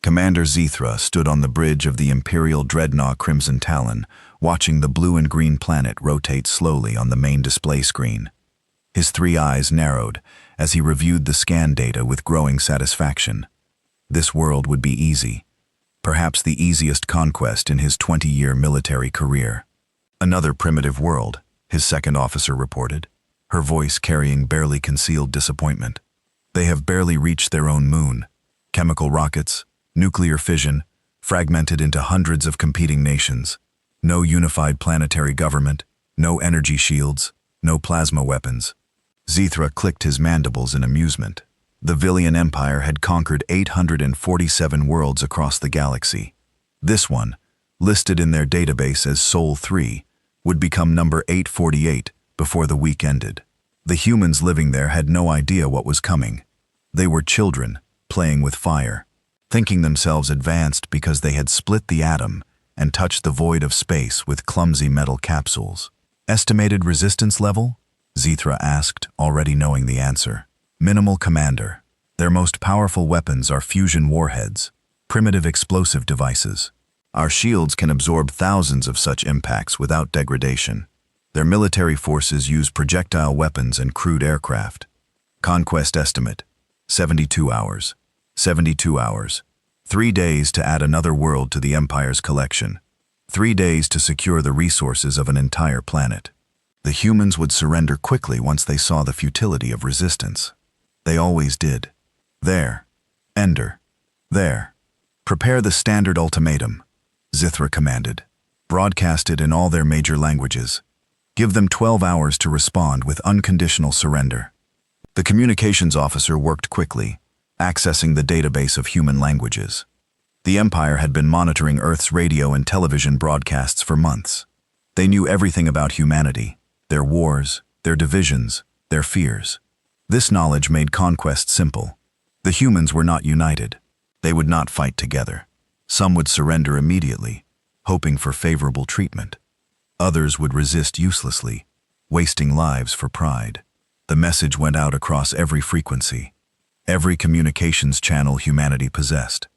Commander Zethra stood on the bridge of the Imperial Dreadnought Crimson Talon, watching the blue and green planet rotate slowly on the main display screen. His 3 eyes narrowed as he reviewed the scan data with growing satisfaction. This world would be easy, perhaps the easiest conquest in his 20-year military career. Another primitive world, his second officer reported, her voice carrying barely concealed disappointment. They have barely reached their own moon. Chemical rockets, nuclear fission, fragmented into hundreds of competing nations. No unified planetary government, no energy shields, no plasma weapons. Zethra clicked his mandibles in amusement. The Villian Empire had conquered 847 worlds across the galaxy. This one, listed in their database as Sol 3, would become number 848 before the week ended. The humans living there had no idea what was coming. They were children, playing with fire, thinking themselves advanced because they had split the atom and touched the void of space with clumsy metal capsules. Estimated resistance level? Zethra asked, already knowing the answer. Minimal, Commander. Their most powerful weapons are fusion warheads, primitive explosive devices. Our shields can absorb thousands of such impacts without degradation. Their military forces use projectile weapons and crude aircraft. Conquest estimate: 72 hours. 72 hours. 3 days to add another world to the Empire's collection. 3 days to secure the resources of an entire planet. The humans would surrender quickly once they saw the futility of resistance. They always did. There. Ender. There. Prepare the standard ultimatum, Zethra commanded. Broadcast it in all their major languages. Give them 12 hours to respond with unconditional surrender. The communications officer worked quickly, accessing the database of human languages. The Empire had been monitoring Earth's radio and television broadcasts for months. They knew everything about humanity, their wars, their divisions, their fears. This knowledge made conquest simple. The humans were not united. They would not fight together. Some would surrender immediately, hoping for favorable treatment. Others would resist uselessly, wasting lives for pride. The message went out across every frequency, every communications channel humanity possessed.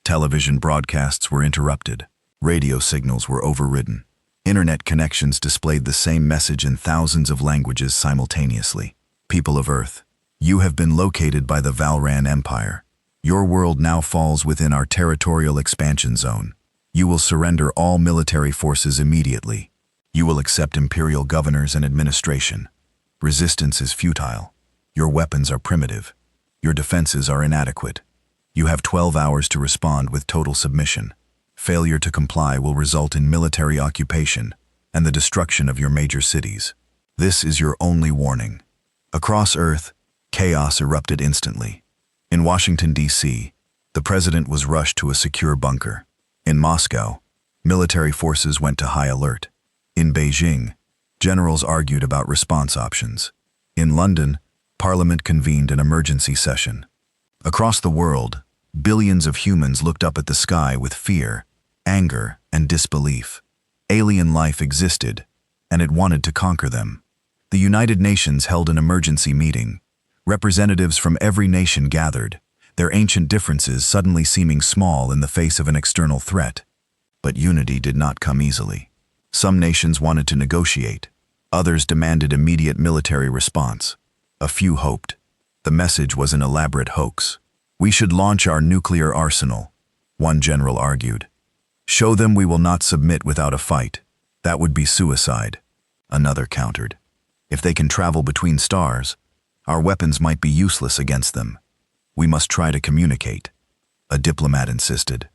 Television broadcasts were interrupted. Radio signals were overridden. Internet connections displayed the same message in thousands of languages simultaneously. People of Earth, you have been located by the Valran Empire. Your world now falls within our territorial expansion zone. You will surrender all military forces immediately. You will accept imperial governors and administration. Resistance is futile. Your weapons are primitive. Your defenses are inadequate. You have 12 hours to respond with total submission. Failure to comply will result in military occupation and the destruction of your major cities. This is your only warning. Across Earth, chaos erupted instantly. In Washington, D.C., the president was rushed to a secure bunker. In Moscow, military forces went to high alert. In Beijing, generals argued about response options. In London, Parliament convened an emergency session. Across the world, billions of humans looked up at the sky with fear, anger, and disbelief. Alien life existed, and it wanted to conquer them. The United Nations held an emergency meeting. Representatives from every nation gathered, their ancient differences suddenly seeming small in the face of an external threat. But unity did not come easily. Some nations wanted to negotiate. Others demanded immediate military response. A few hoped. The message was an elaborate hoax. We should launch our nuclear arsenal, one general argued. Show them we will not submit without a fight. That would be suicide, another countered. If they can travel between stars, our weapons might be useless against them. We must try to communicate, a diplomat insisted.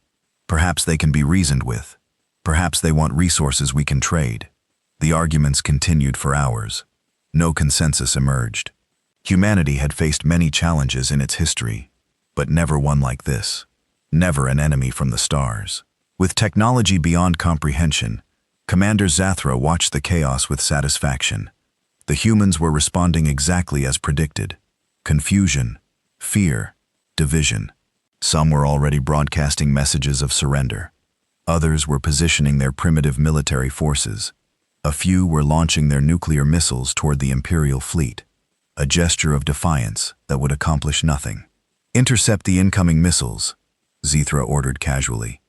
Perhaps they can be reasoned with. Perhaps they want resources we can trade. The arguments continued for hours. No consensus emerged. Humanity had faced many challenges in its history, but never one like this. Never an enemy from the stars. With technology beyond comprehension, Commander Zethra watched the chaos with satisfaction. The humans were responding exactly as predicted. Confusion, fear, division. Some were already broadcasting messages of surrender. Others were positioning their primitive military forces. A few were launching their nuclear missiles toward the Imperial fleet, a gesture of defiance that would accomplish nothing. Intercept the incoming missiles, Zethra ordered casually.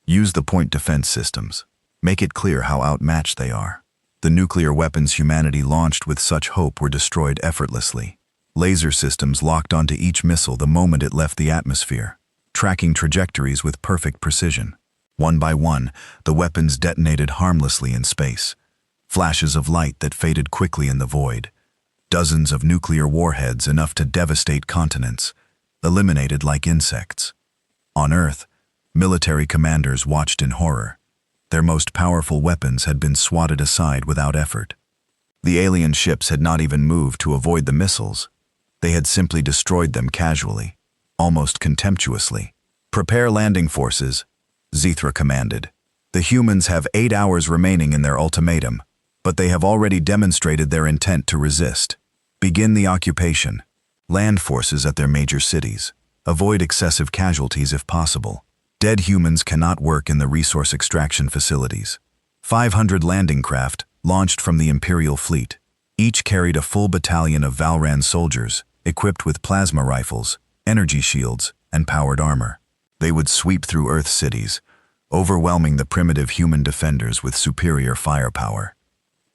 Use the point defense systems. Make it clear how outmatched they are. The nuclear weapons humanity launched with such hope were destroyed effortlessly. Laser systems locked onto each missile the moment it left the atmosphere, tracking trajectories with perfect precision. One by one, the weapons detonated harmlessly in space. Flashes of light that faded quickly in the void. Dozens of nuclear warheads enough to devastate continents, eliminated like insects. On Earth, military commanders watched in horror. Their most powerful weapons had been swatted aside without effort. The alien ships had not even moved to avoid the missiles. They had simply destroyed them casually, almost contemptuously. Prepare landing forces, Zethra commanded. The humans have 8 hours remaining in their ultimatum, but they have already demonstrated their intent to resist. Begin the occupation. Land forces at their major cities. Avoid excessive casualties if possible. Dead humans cannot work in the resource extraction facilities. 500 landing craft launched from the Imperial fleet. Each carried a full battalion of Valran soldiers, equipped with plasma rifles, energy shields, and powered armor. They would sweep through Earth's cities, overwhelming the primitive human defenders with superior firepower.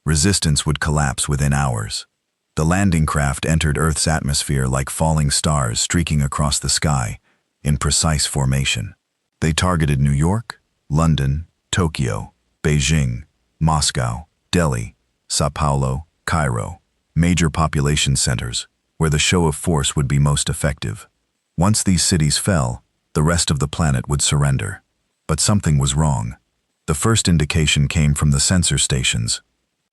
Resistance would collapse within hours. The landing craft entered Earth's atmosphere like falling stars streaking across the sky, in precise formation. They targeted New York, London, Tokyo, Beijing, Moscow, Delhi, Sao Paulo, Cairo, major population centers, where the show of force would be most effective. Once these cities fell, the rest of the planet would surrender. But something was wrong. The first indication came from the sensor stations,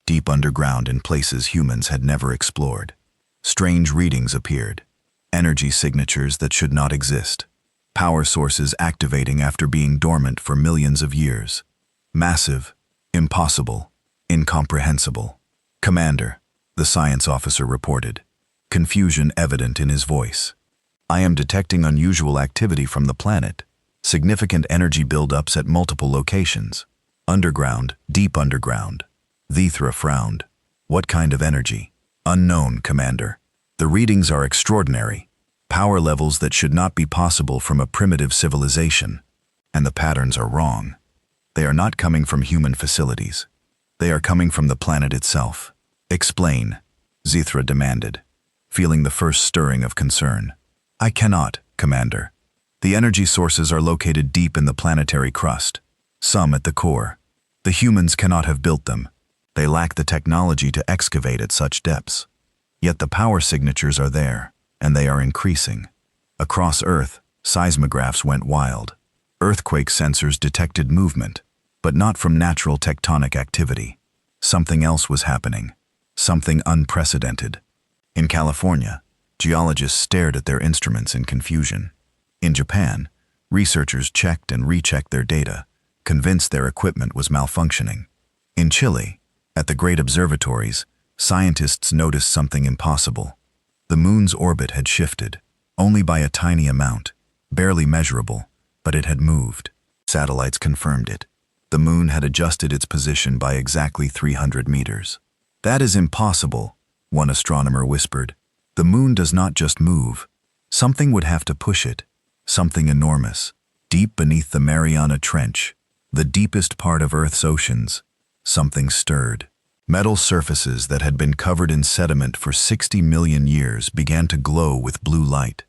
deep underground in places humans had never explored. Strange readings appeared, energy signatures that should not exist, power sources activating after being dormant for millions of years. Massive, impossible, incomprehensible. Commander, the science officer reported, confusion evident in his voice. I am detecting unusual activity from the planet, significant energy buildups at multiple locations. Underground, deep underground. Zethra frowned. What kind of energy? Unknown, Commander. The readings are extraordinary. Power levels that should not be possible from a primitive civilization. And the patterns are wrong. They are not coming from human facilities. They are coming from the planet itself. Explain, Zethra demanded, feeling the first stirring of concern. I cannot, Commander. The energy sources are located deep in the planetary crust, some at the core. The humans cannot have built them. They lack the technology to excavate at such depths. Yet the power signatures are there, and they are increasing. Across Earth, seismographs went wild. Earthquake sensors detected movement, but not from natural tectonic activity. Something else was happening, something unprecedented. In California, geologists stared at their instruments in confusion. In Japan, researchers checked and rechecked their data, convinced their equipment was malfunctioning. In Chile, at the great observatories, scientists noticed something impossible. The moon's orbit had shifted, only by a tiny amount, barely measurable, but it had moved. Satellites confirmed it. The moon had adjusted its position by exactly 300 meters. That is impossible, one astronomer whispered. The moon does not just move. Something would have to push it, something enormous, deep beneath the Mariana Trench, the deepest part of Earth's oceans. Something stirred. Metal surfaces that had been covered in sediment for 60 million years began to glow with blue light.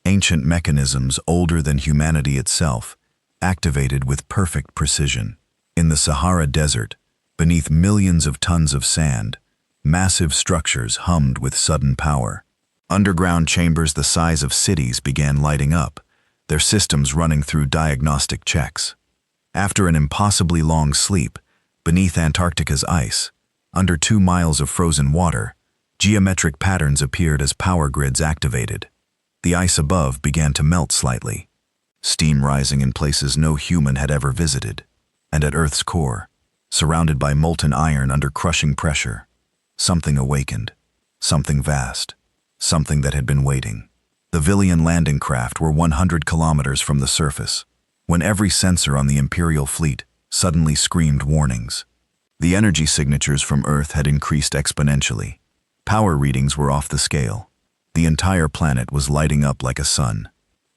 Ancient mechanisms older than humanity itself, activated with perfect precision. In the Sahara Desert, beneath millions of tons of sand, massive structures hummed with sudden power. Underground chambers the size of cities began lighting up, their systems running through diagnostic checks. After an impossibly long sleep, beneath Antarctica's ice, under 2 miles of frozen water, geometric patterns appeared as power grids activated. The ice above began to melt slightly, steam rising in places no human had ever visited. And at Earth's core, surrounded by molten iron under crushing pressure, something awakened, something vast, something that had been waiting. The Villian landing craft were 100 kilometers from the surface, when every sensor on the Imperial fleet suddenly screamed warnings. The energy signatures from Earth had increased exponentially. Power readings were off the scale. The entire planet was lighting up like a sun.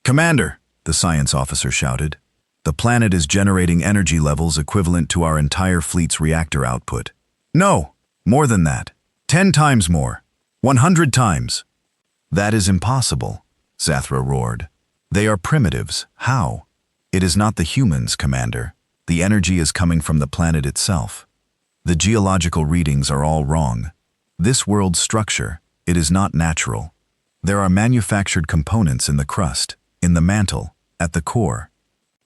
Commander, the science officer shouted. "The planet is generating energy levels equivalent to our entire fleet's reactor output." "No, more than that. 10 times more. 100 times." "That is impossible," Zathra roared. "They are primitives. How?" "It is not the humans, Commander. The energy is coming from the planet itself. The geological readings are all wrong. This world's structure, it is not natural. There are manufactured components in the crust, in the mantle, at the core."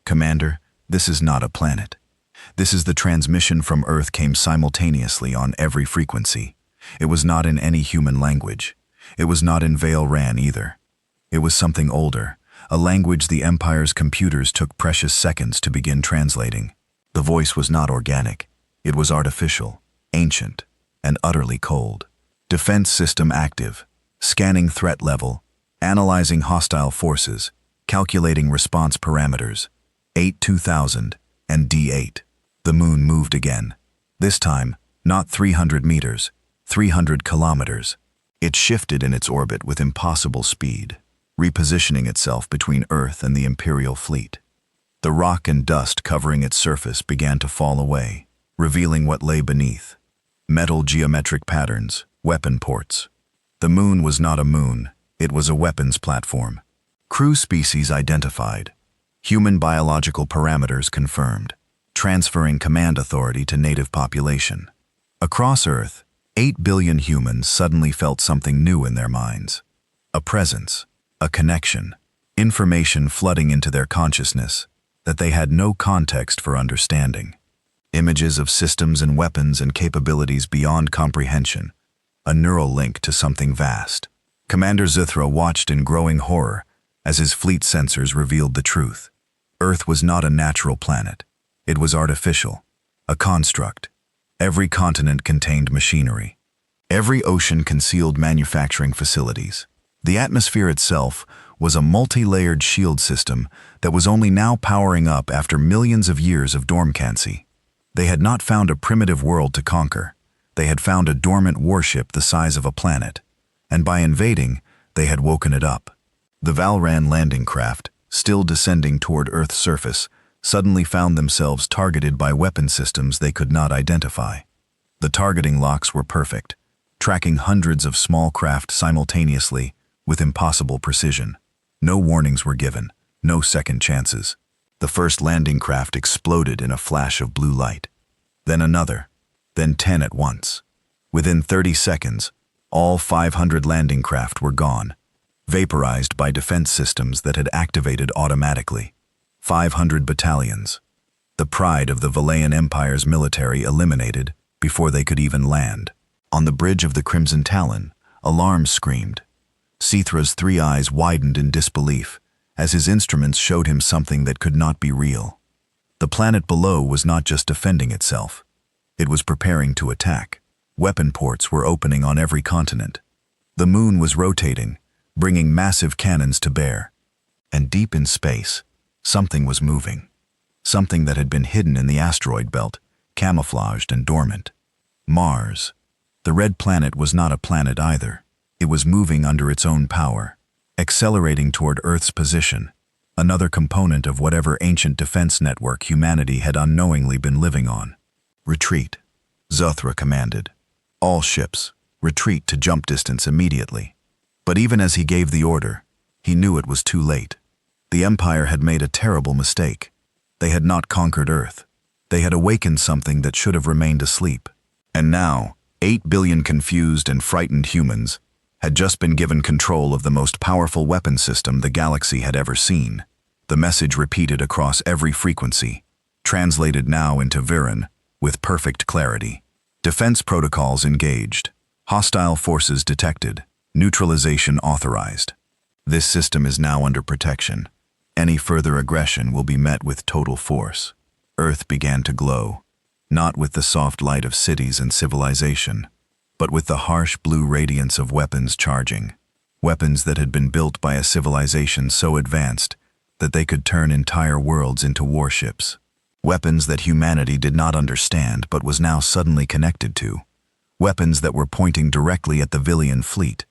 "Commander, this is not a planet. This is the transmission from Earth came simultaneously on every frequency. It was not in any human language. It was not in Vale Ran either. It was something older, a language the Empire's computers took precious seconds to begin translating. The voice was not organic. It was artificial, ancient, and utterly cold. Defense system active, scanning threat level, analyzing hostile forces, calculating response parameters. 8-2000 and D8. The moon moved again. This time, not 300 meters, 300 kilometers. It shifted in its orbit with impossible speed, repositioning itself between Earth and the Imperial fleet. The rock and dust covering its surface began to fall away, revealing what lay beneath. Metal geometric patterns, weapon ports. The moon was not a moon, it was a weapons platform. Crew species identified. Human biological parameters confirmed, transferring command authority to native population. Across Earth, 8 billion humans suddenly felt something new in their minds. A presence, a connection, information flooding into their consciousness that they had no context for understanding. Images of systems and weapons and capabilities beyond comprehension, a neural link to something vast. Commander Zuthra watched in growing horror as his fleet sensors revealed the truth. Earth was not a natural planet. It was artificial, a construct. Every continent contained machinery. Every ocean concealed manufacturing facilities. The atmosphere itself was a multi-layered shield system that was only now powering up after millions of years of dormancy. They had not found a primitive world to conquer. They had found a dormant warship the size of a planet, and by invading, they had woken it up. The Valran landing craft, still descending toward Earth's surface, suddenly found themselves targeted by weapon systems they could not identify. The targeting locks were perfect, tracking hundreds of small craft simultaneously with impossible precision. No warnings were given, no second chances. The first landing craft exploded in a flash of blue light. Then another, then 10 at once. Within 30 seconds, all 500 landing craft were gone, vaporized by defense systems that had activated automatically. 500 battalions, the pride of the Valayan Empire's military, eliminated before they could even land. On the bridge of the Crimson Talon, alarms screamed. Sithra's 3 eyes widened in disbelief as his instruments showed him something that could not be real. The planet below was not just defending itself. It was preparing to attack. Weapon ports were opening on every continent. The moon was rotating, bringing massive cannons to bear. And deep in space, something was moving. Something that had been hidden in the asteroid belt, camouflaged and dormant. Mars. The red planet was not a planet either. It was moving under its own power, accelerating toward Earth's position, another component of whatever ancient defense network humanity had unknowingly been living on. "Retreat," Zuthra commanded. "All ships, retreat to jump distance immediately." But even as he gave the order, he knew it was too late. The Empire had made a terrible mistake. They had not conquered Earth. They had awakened something that should have remained asleep. And now, 8 billion confused and frightened humans had just been given control of the most powerful weapon system the galaxy had ever seen. The message repeated across every frequency, translated now into Viren with perfect clarity. Defense protocols engaged. Hostile forces detected. Neutralization authorized. This system is now under protection. Any further aggression will be met with total force. Earth began to glow, not with the soft light of cities and civilization, but with the harsh blue radiance of weapons charging. Weapons that had been built by a civilization so advanced that they could turn entire worlds into warships. Weapons that humanity did not understand but was now suddenly connected to. Weapons that were pointing directly at the Villian fleet.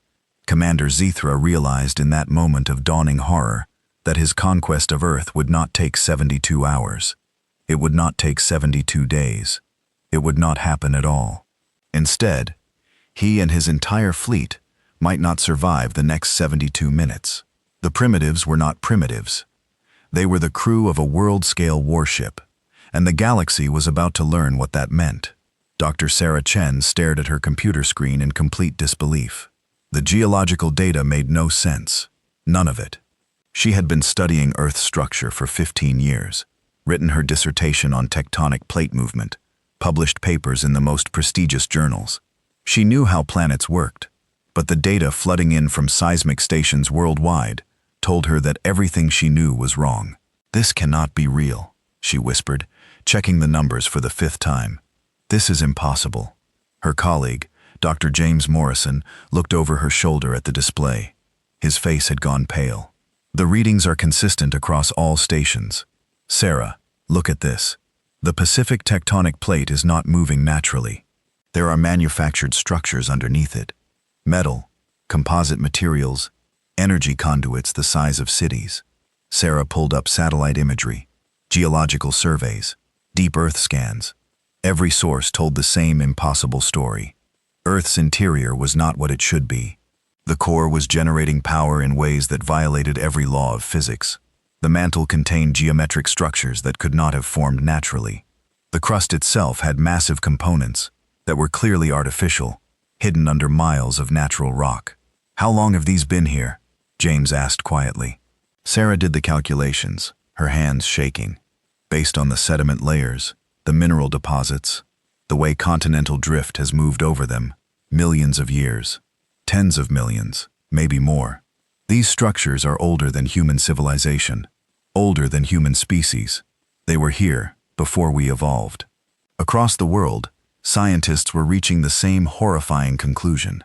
Commander Zithra realized in that moment of dawning horror that his conquest of Earth would not take 72 hours. It would not take 72 days. It would not happen at all. Instead, he and his entire fleet might not survive the next 72 minutes. The primitives were not primitives. They were the crew of a world-scale warship, and the galaxy was about to learn what that meant. Dr. Sarah Chen stared at her computer screen in complete disbelief. The geological data made no sense. None of it. She had been studying Earth's structure for 15 years, written her dissertation on tectonic plate movement, published papers in the most prestigious journals. She knew how planets worked, but the data flooding in from seismic stations worldwide told her that everything she knew was wrong. "This cannot be real," she whispered, checking the numbers for the 5th time. "This is impossible." Her colleague, Dr. James Morrison, looked over her shoulder at the display. His face had gone pale. "The readings are consistent across all stations. Sarah, look at this. The Pacific tectonic plate is not moving naturally. There are manufactured structures underneath it. Metal, composite materials, energy conduits the size of cities." Sarah pulled up satellite imagery, geological surveys, deep Earth scans. Every source told the same impossible story. Earth's interior was not what it should be. The core was generating power in ways that violated every law of physics. The mantle contained geometric structures that could not have formed naturally. The crust itself had massive components that were clearly artificial, hidden under miles of natural rock. "How long have these been here?" James asked quietly. Sarah did the calculations, her hands shaking. Based on the sediment layers, the mineral deposits, the way continental drift has moved over them, millions of years, tens of millions, maybe more. These structures are older than human civilization, older than human species. They were here before we evolved. Across the world, scientists were reaching the same horrifying conclusion.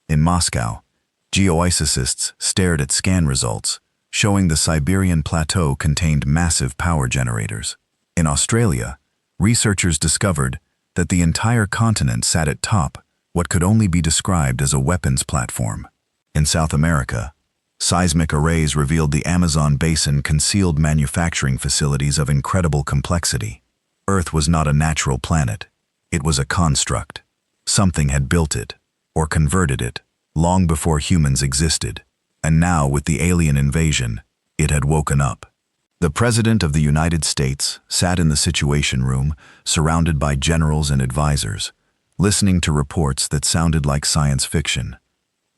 In Moscow, geophysicists stared at scan results, showing the Siberian plateau contained massive power generators. In Australia, researchers discovered that the entire continent sat atop what could only be described as a weapons platform. In South America, seismic arrays revealed the Amazon basin concealed manufacturing facilities of incredible complexity. Earth was not a natural planet. It was a construct. Something had built it, or converted it, long before humans existed. And now, with the alien invasion, it had woken up. The President of the United States sat in the Situation Room, surrounded by generals and advisors, listening to reports that sounded like science fiction.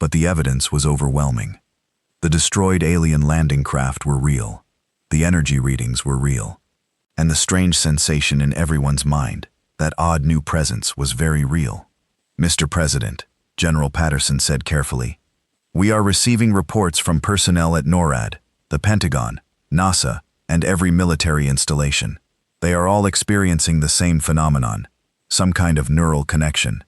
But the evidence was overwhelming. The destroyed alien landing craft were real. The energy readings were real. And the strange sensation in everyone's mind, that odd new presence, was very real. "Mr. President," General Patterson said carefully, "we are receiving reports from personnel at NORAD, the Pentagon, NASA, and every military installation. They are all experiencing the same phenomenon, some kind of neural connection.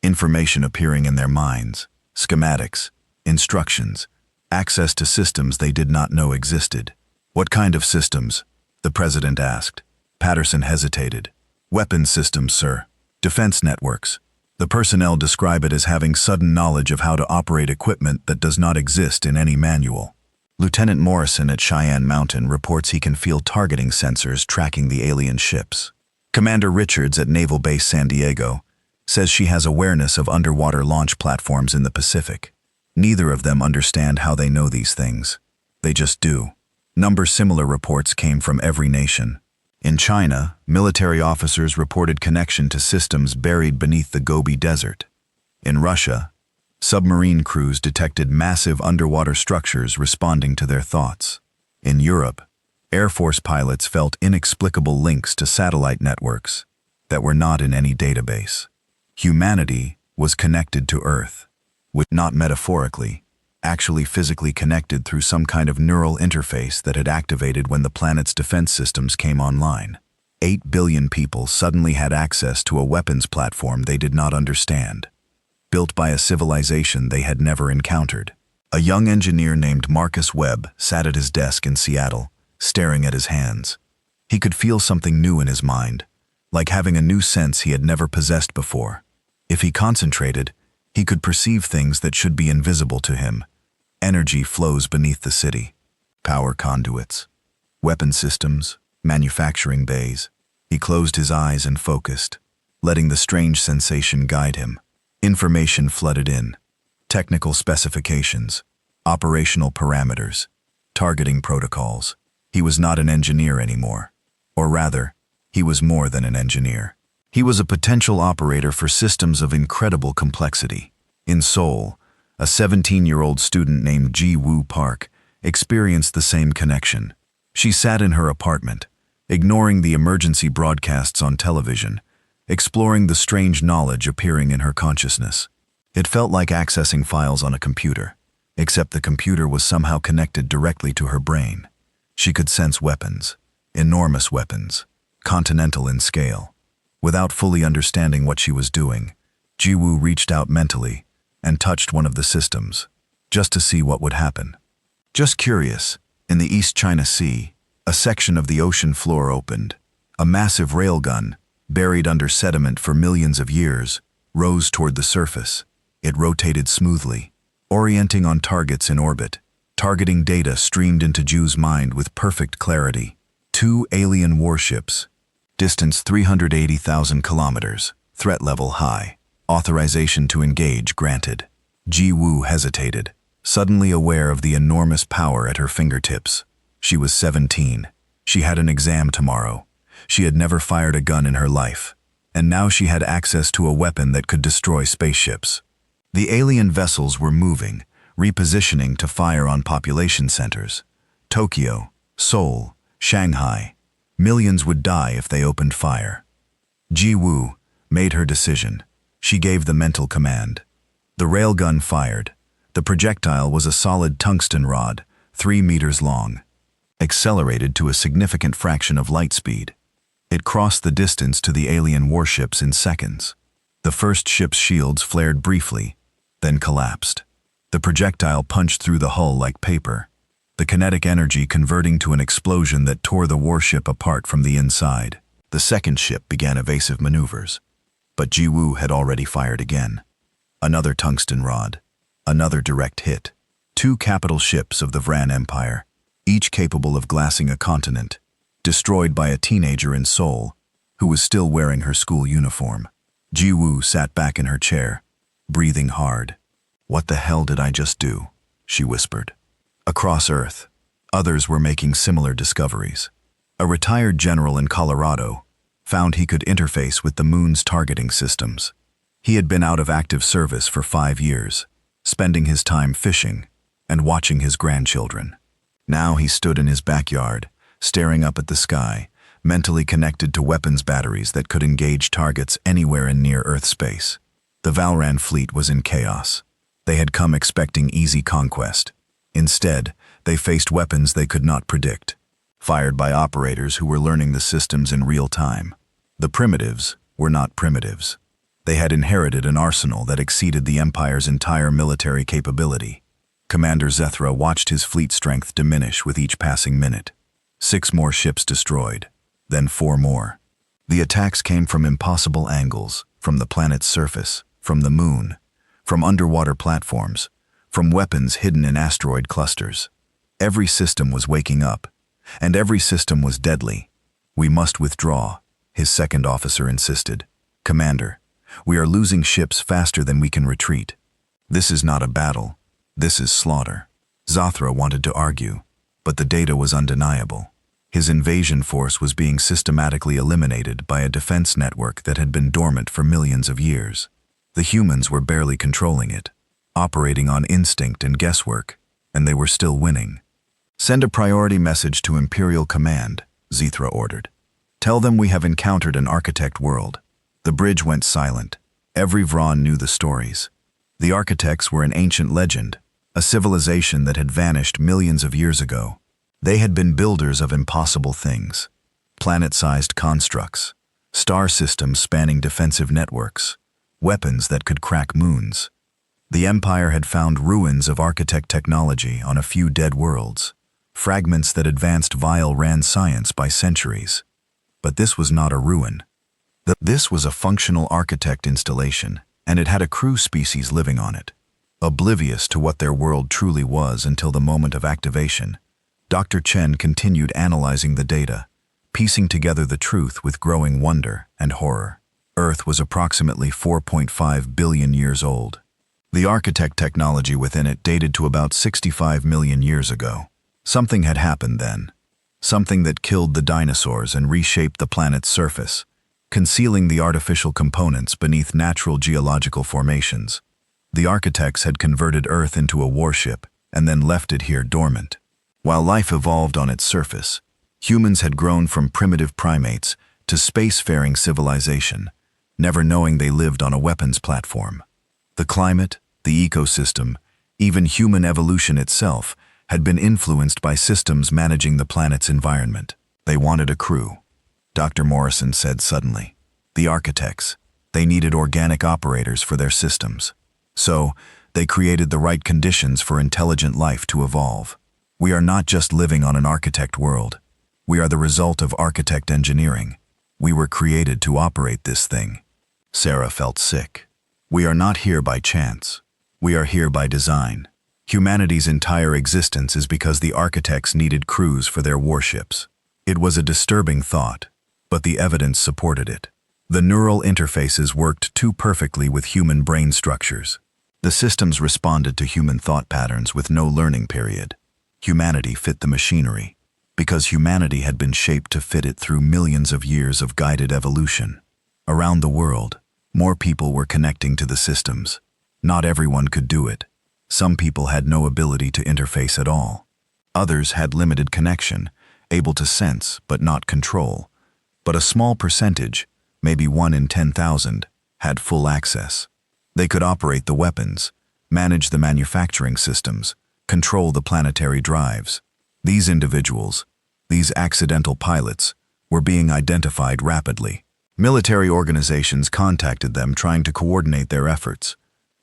Information appearing in their minds, schematics, instructions, access to systems they did not know existed." "What kind of systems?" the President asked. Patterson hesitated. "Weapons systems, sir. Defense networks. The personnel describe it as having sudden knowledge of how to operate equipment that does not exist in any manual. Lieutenant Morrison at Cheyenne Mountain reports he can feel targeting sensors tracking the alien ships. Commander Richards at Naval Base San Diego says she has awareness of underwater launch platforms in the Pacific. Neither of them understand how they know these things. They just do." Similar reports came from every nation. In China, military officers reported connection to systems buried beneath the Gobi Desert. In Russia, submarine crews detected massive underwater structures responding to their thoughts. In Europe, Air Force pilots felt inexplicable links to satellite networks that were not in any database. Humanity was connected to Earth, not metaphorically, actually physically connected through some kind of neural interface that had activated when the planet's defense systems came online. 8 billion people suddenly had access to a weapons platform they did not understand, built by a civilization they had never encountered. A young engineer named Marcus Webb sat at his desk in Seattle, staring at his hands. He could feel something new in his mind, like having a new sense he had never possessed before. If he concentrated, he could perceive things that should be invisible to him. Energy flows beneath the city. power conduits, weapon systems, manufacturing bays. He closed his eyes and focused, letting the strange sensation guide him. Information flooded in. Technical specifications, operational parameters, targeting protocols. He was not an engineer anymore. Or rather, he was more than an engineer. He was a potential operator for systems of incredible complexity. In Seoul, a 17-year-old student named Ji-woo Park experienced the same connection. She sat in her apartment, ignoring the emergency broadcasts on television, exploring the strange knowledge appearing in her consciousness. It felt like accessing files on a computer, except the computer was somehow connected directly to her brain. She could sense weapons, enormous weapons, continental in scale. Without fully understanding what she was doing, Ji-woo reached out mentally and touched one of the systems, just to see what would happen. Just curious, in the East China Sea, a section of the ocean floor opened. A massive railgun, buried under sediment for millions of years, rose toward the surface. It rotated smoothly, orienting on targets in orbit. Targeting data streamed into Ju's mind with perfect clarity. 2 alien warships, distance 380,000 kilometers, threat level high, authorization to engage granted. Ji-woo hesitated, suddenly aware of the enormous power at her fingertips. She was 17. She had an exam tomorrow. She had never fired a gun in her life, and now she had access to a weapon that could destroy spaceships. The alien vessels were moving, repositioning to fire on population centers. Tokyo, Seoul, Shanghai. Millions would die if they opened fire. Ji-woo made her decision. She gave the mental command. The railgun fired. The projectile was a solid tungsten rod, 3 meters long, accelerated to a significant fraction of light speed. It crossed the distance to the alien warships in seconds. The first ship's shields flared briefly, then collapsed. The projectile punched through the hull like paper, the kinetic energy converting to an explosion that tore the warship apart from the inside. The second ship began evasive maneuvers, but Ji-woo had already fired again. Another tungsten rod, another direct hit. 2 capital ships of the Vran Empire, each capable of glassing a continent, destroyed by a teenager in Seoul who was still wearing her school uniform. Ji-woo sat back in her chair, breathing hard. "What the hell did I just do?" she whispered. Across Earth, others were making similar discoveries. A retired general in Colorado found he could interface with the moon's targeting systems. He had been out of active service for 5 years, spending his time fishing and watching his grandchildren. Now he stood in his backyard, staring up at the sky, mentally connected to weapons batteries that could engage targets anywhere in near-Earth space. The Valran fleet was in chaos. They had come expecting easy conquest. Instead, they faced weapons they could not predict, fired by operators who were learning the systems in real time. The primitives were not primitives. They had inherited an arsenal that exceeded the Empire's entire military capability. Commander Zethra watched his fleet strength diminish with each passing minute. 6 more ships destroyed, then 4 more. The attacks came from impossible angles, from the planet's surface, from the moon, from underwater platforms, from weapons hidden in asteroid clusters. Every system was waking up, and every system was deadly. "We must withdraw," his second officer insisted. "Commander, we are losing ships faster than we can retreat. This is not a battle. This is slaughter." Zethra wanted to argue, but the data was undeniable. His invasion force was being systematically eliminated by a defense network that had been dormant for millions of years. The humans were barely controlling it, operating on instinct and guesswork, and they were still winning. "Send a priority message to Imperial Command," Zethra ordered. "Tell them we have encountered an architect world." The bridge went silent. Every Vran knew the stories. The architects were an ancient legend, a civilization that had vanished millions of years ago. They had been builders of impossible things, planet-sized constructs, star systems spanning defensive networks, weapons that could crack moons. The Empire had found ruins of architect technology on a few dead worlds, fragments that advanced Vile-Ran science by centuries. But this was not a ruin. This was a functional architect installation, and it had a crew species living on it, oblivious to what their world truly was until the moment of activation. Dr. Chen continued analyzing the data, piecing together the truth with growing wonder and horror. Earth was approximately 4.5 billion years old. The architect technology within it dated to about 65 million years ago. Something had happened then. Something that killed the dinosaurs and reshaped the planet's surface, concealing the artificial components beneath natural geological formations. The architects had converted Earth into a warship and then left it here dormant. While life evolved on its surface, humans had grown from primitive primates to spacefaring civilization, never knowing they lived on a weapons platform. The climate, the ecosystem, even human evolution itself had been influenced by systems managing the planet's environment. They wanted a crew, Dr. Morrison said suddenly. The architects, they needed organic operators for their systems. So, they created the right conditions for intelligent life to evolve. We are not just living on an architect world. We are the result of architect engineering. We were created to operate this thing. Sarah felt sick. We are not here by chance. We are here by design. Humanity's entire existence is because the architects needed crews for their warships. It was a disturbing thought, but the evidence supported it. The neural interfaces worked too perfectly with human brain structures. The systems responded to human thought patterns with no learning period. Humanity fit the machinery, because humanity had been shaped to fit it through millions of years of guided evolution. Around the world, more people were connecting to the systems. Not everyone could do it. Some people had no ability to interface at all. Others had limited connection, able to sense but not control. But a small percentage, maybe 1 in 10,000, had full access. They could operate the weapons, manage the manufacturing systems, control the planetary drives. These individuals, these accidental pilots, were being identified rapidly. Military organizations contacted them trying to coordinate their efforts.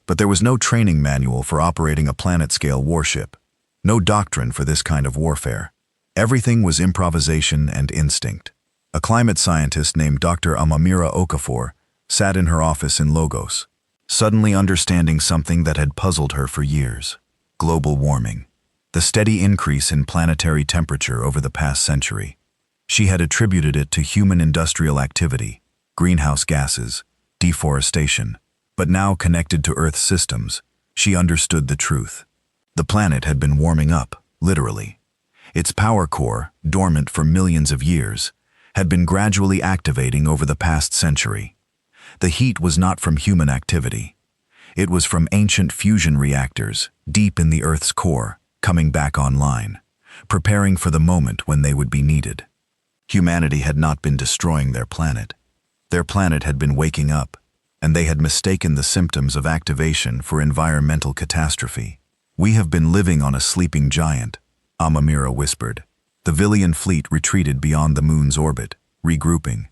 But there was no training manual for operating a planet-scale warship, no doctrine for this kind of warfare. Everything was improvisation and instinct. A climate scientist named Dr. Amamira Okafor sat in her office in Lagos, suddenly understanding something that had puzzled her for years: global warming, the steady increase in planetary temperature over the past century. She had attributed it to human industrial activity, greenhouse gases, deforestation. But now connected to Earth's systems, she understood the truth. The planet had been warming up, literally. Its power core, dormant for millions of years, had been gradually activating over the past century. The heat was not from human activity. It was from ancient fusion reactors, deep in the Earth's core, coming back online, preparing for the moment when they would be needed. Humanity had not been destroying their planet. Their planet had been waking up, and they had mistaken the symptoms of activation for environmental catastrophe. "We have been living on a sleeping giant," Amamira whispered. The Villian fleet retreated beyond the moon's orbit, regrouping.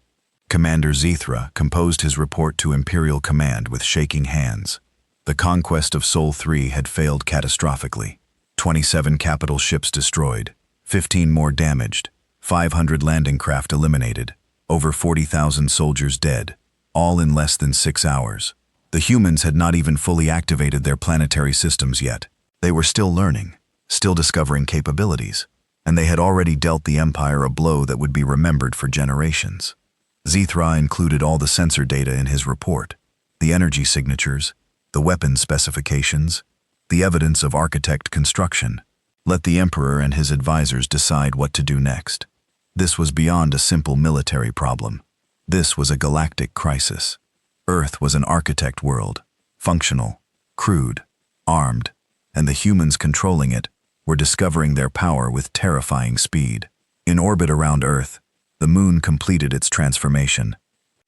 Commander Zethra composed his report to Imperial Command with shaking hands. The conquest of Sol 3 had failed catastrophically. 27 capital ships destroyed, 15 more damaged, 500 landing craft eliminated, over 40,000 soldiers dead, all in less than 6 hours. The humans had not even fully activated their planetary systems yet. They were still learning, still discovering capabilities, and they had already dealt the Empire a blow that would be remembered for generations. Zethra included all the sensor data in his report, the energy signatures, the weapons specifications, the evidence of architect construction. Let the Emperor and his advisors decide what to do next. This was beyond a simple military problem. This was a galactic crisis. Earth was an architect world, functional, crude, armed, and the humans controlling it were discovering their power with terrifying speed. In orbit around Earth, the moon completed its transformation.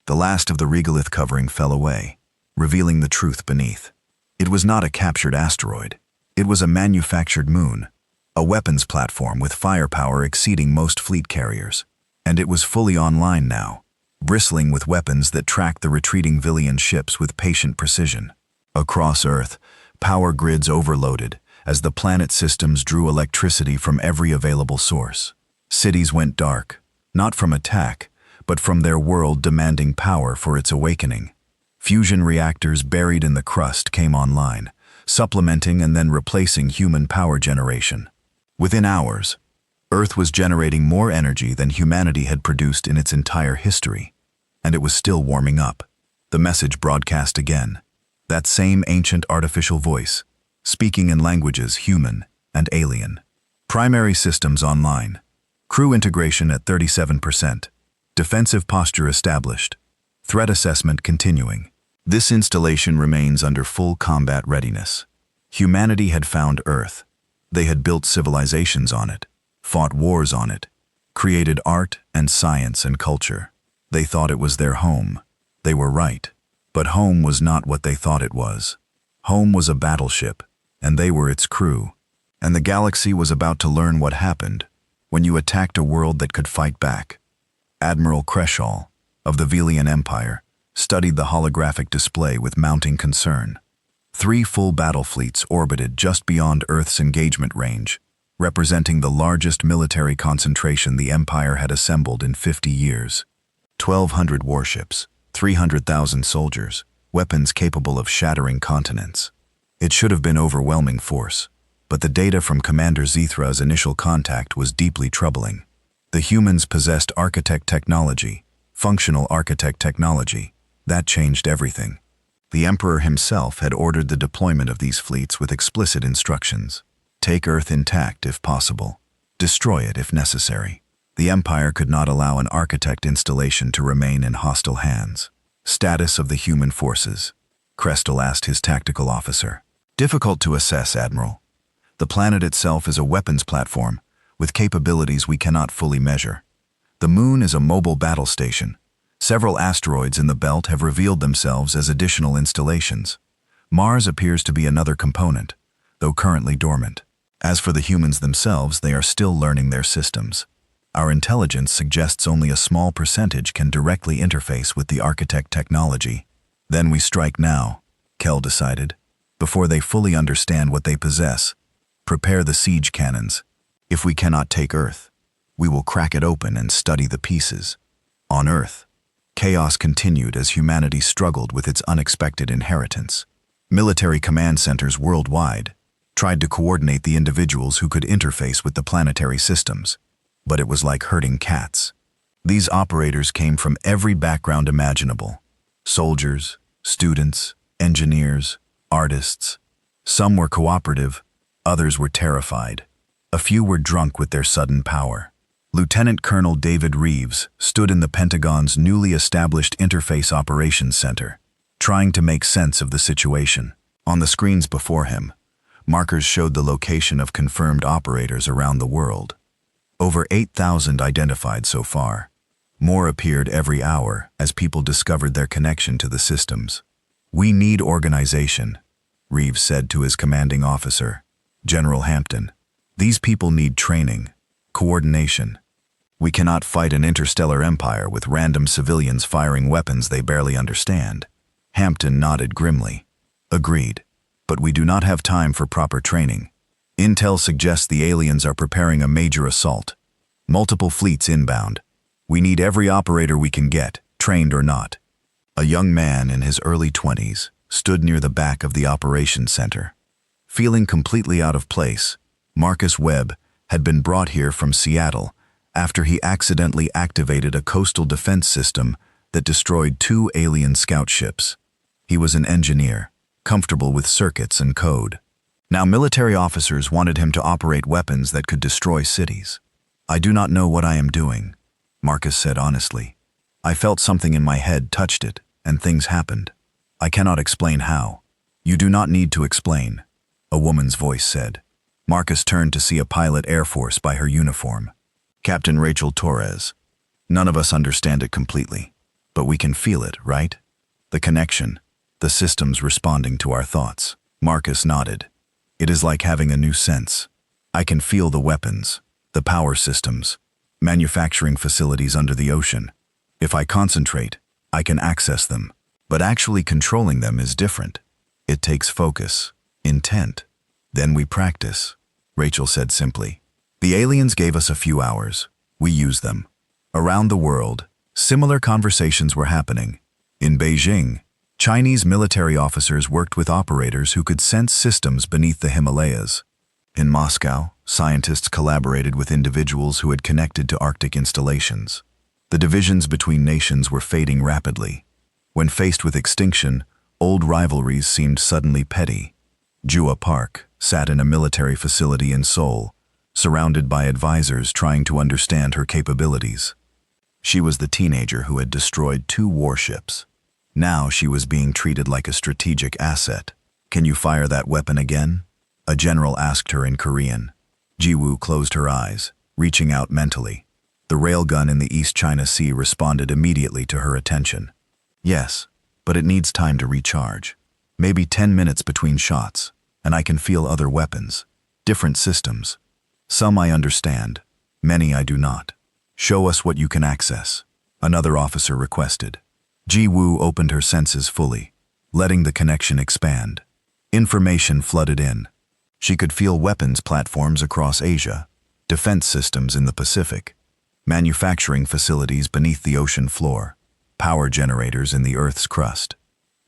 The last of the regolith covering fell away, revealing the truth beneath. It was not a captured asteroid. It was a manufactured moon, a weapons platform with firepower exceeding most fleet carriers. And it was fully online now, bristling with weapons that tracked the retreating Villian ships with patient precision. Across Earth, power grids overloaded as the planet systems drew electricity from every available source. Cities went dark, not from attack, but from their world demanding power for its awakening. Fusion reactors buried in the crust came online, supplementing and then replacing human power generation. Within hours, Earth was generating more energy than humanity had produced in its entire history, and it was still warming up. The message broadcast again. That same ancient artificial voice, speaking in languages human and alien. Primary systems online. Crew integration at 37%. Defensive posture established. Threat assessment continuing. This installation remains under full combat readiness. Humanity had found Earth. They had built civilizations on it, fought wars on it, created art and science and culture. They thought it was their home. They were right. But home was not what they thought it was. Home was a battleship, and they were its crew. And the galaxy was about to learn what happened when you attacked a world that could fight back. Admiral Creshaw, of the Velian Empire, studied the holographic display with mounting concern. 3 full battle fleets orbited just beyond Earth's engagement range, representing the largest military concentration the Empire had assembled in 50 years. 1,200 warships, 300,000 soldiers, weapons capable of shattering continents. It should have been overwhelming force, but the data from Commander Zethra's initial contact was deeply troubling. The humans possessed architect technology, functional architect technology. That changed everything. The Emperor himself had ordered the deployment of these fleets with explicit instructions. Take Earth intact if possible. Destroy it if necessary. The Empire could not allow an architect installation to remain in hostile hands. Status of the human forces. Crestal asked his tactical officer. Difficult to assess, Admiral. The planet itself is a weapons platform, with capabilities we cannot fully measure. The Moon is a mobile battle station. Several asteroids in the belt have revealed themselves as additional installations. Mars appears to be another component, though currently dormant. As for the humans themselves, they are still learning their systems. Our intelligence suggests only a small percentage can directly interface with the architect technology. Then we strike now, Kell decided, before they fully understand what they possess. Prepare the siege cannons. If we cannot take Earth, we will crack it open and study the pieces. On Earth, chaos continued as humanity struggled with its unexpected inheritance. Military command centers worldwide tried to coordinate the individuals who could interface with the planetary systems, but it was like herding cats. These operators came from every background imaginable: soldiers, students, engineers, artists. Some were cooperative, others were terrified. A few were drunk with their sudden power. Lieutenant Colonel David Reeves stood in the Pentagon's newly established Interface Operations Center, trying to make sense of the situation. On the screens before him, markers showed the location of confirmed operators around the world. Over 8,000 identified so far. More appeared every hour as people discovered their connection to the systems. "We need organization," Reeves said to his commanding officer, General Hampton. "These people need training, coordination. We cannot fight an interstellar empire with random civilians firing weapons they barely understand." Hampton nodded grimly. "Agreed. But we do not have time for proper training. Intel suggests the aliens are preparing a major assault. Multiple fleets inbound. We need every operator we can get, trained or not." A young man in his early 20s stood near the back of the operations center. Feeling completely out of place, Marcus Webb had been brought here from Seattle after he accidentally activated a coastal defense system that destroyed 2 alien scout ships. He was an engineer, comfortable with circuits and code. Now military officers wanted him to operate weapons that could destroy cities. "I do not know what I am doing," Marcus said honestly. "I felt something in my head touched it, and things happened. I cannot explain how." "You do not need to explain," a woman's voice said. Marcus turned to see a pilot Air Force by her uniform. "Captain Rachel Torres. None of us understand it completely, but we can feel it, right? The connection, the systems responding to our thoughts." Marcus nodded. "It is like having a new sense. I can feel the weapons, the power systems, manufacturing facilities under the ocean. If I concentrate, I can access them. But actually controlling them is different. It takes focus, intent. Then we practice," Rachel said simply. "The aliens gave us a few hours. We used them. Around the world, similar conversations were happening. In Beijing, Chinese military officers worked with operators who could sense systems beneath the Himalayas. In Moscow, Scientists collaborated with individuals who had connected to Arctic installations. The divisions between nations were fading rapidly. When faced with extinction, old rivalries seemed suddenly petty. Jua Park sat in a military facility in Seoul, surrounded by advisors trying to understand her capabilities. She was the teenager who had destroyed 2 warships. Now she was being treated like a strategic asset. "Can you fire that weapon again?" a general asked her in Korean. Jiwoo closed her eyes, reaching out mentally. The railgun in the East China Sea responded immediately to her attention. "Yes, but it needs time to recharge. Maybe 10 minutes between shots, and I can feel other weapons, different systems. Some I understand, many I do not. Show us what you can access," another officer requested. Jiwoo opened her senses fully, letting the connection expand. Information flooded in. She could feel weapons platforms across Asia, defense systems in the Pacific, manufacturing facilities beneath the ocean floor, power generators in the Earth's crust.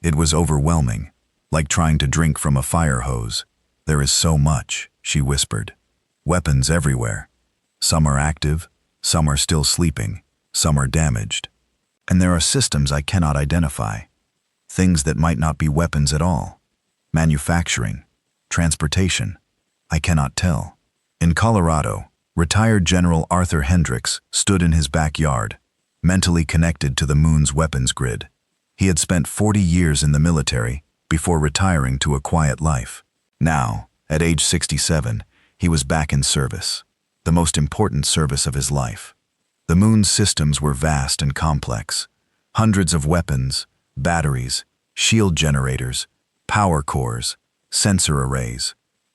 It was overwhelming, like trying to drink from a fire hose. "There is so much," she whispered. "Weapons everywhere. Some are active, some are still sleeping, some are damaged. And there are systems I cannot identify. Things that might not be weapons at all. Manufacturing, transportation. I cannot tell." In Colorado, retired General Arthur Hendricks stood in his backyard, mentally connected to the moon's weapons grid. He had spent 40 years in the military before retiring to a quiet life. Now, at age 67, he was back in service, the most important service of his life. The moon's systems were vast and complex. Hundreds of weapons, batteries, shield generators, power cores, sensor arrays.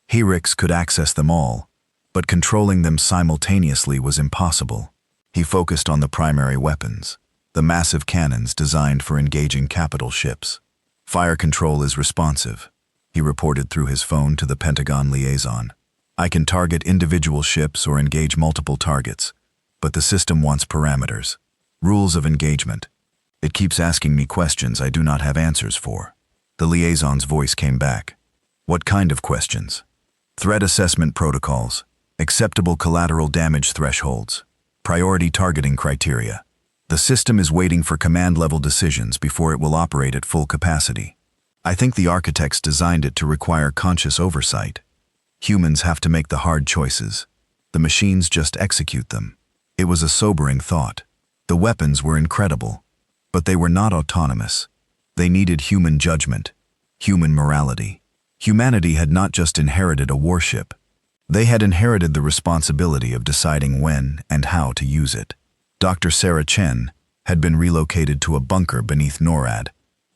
Hendricks could access them all, but controlling them simultaneously was impossible. He focused on the primary weapons, the massive cannons designed for engaging capital ships. "Fire control is responsive," he reported through his phone to the Pentagon liaison. "I can target individual ships or engage multiple targets, but the system wants parameters, rules of engagement. It keeps asking me questions I do not have answers for." The liaison's voice came back. "What kind of questions?" "Threat assessment protocols, acceptable collateral damage thresholds, priority targeting criteria. The system is waiting for command-level decisions before it will operate at full capacity. I think the architects designed it to require conscious oversight. Humans have to make the hard choices. The machines just execute them." It was a sobering thought. The weapons were incredible, but they were not autonomous. They needed human judgment, human morality. Humanity had not just inherited a warship. They had inherited the responsibility of deciding when and how to use it. Dr. Sarah Chen had been relocated to a bunker beneath NORAD,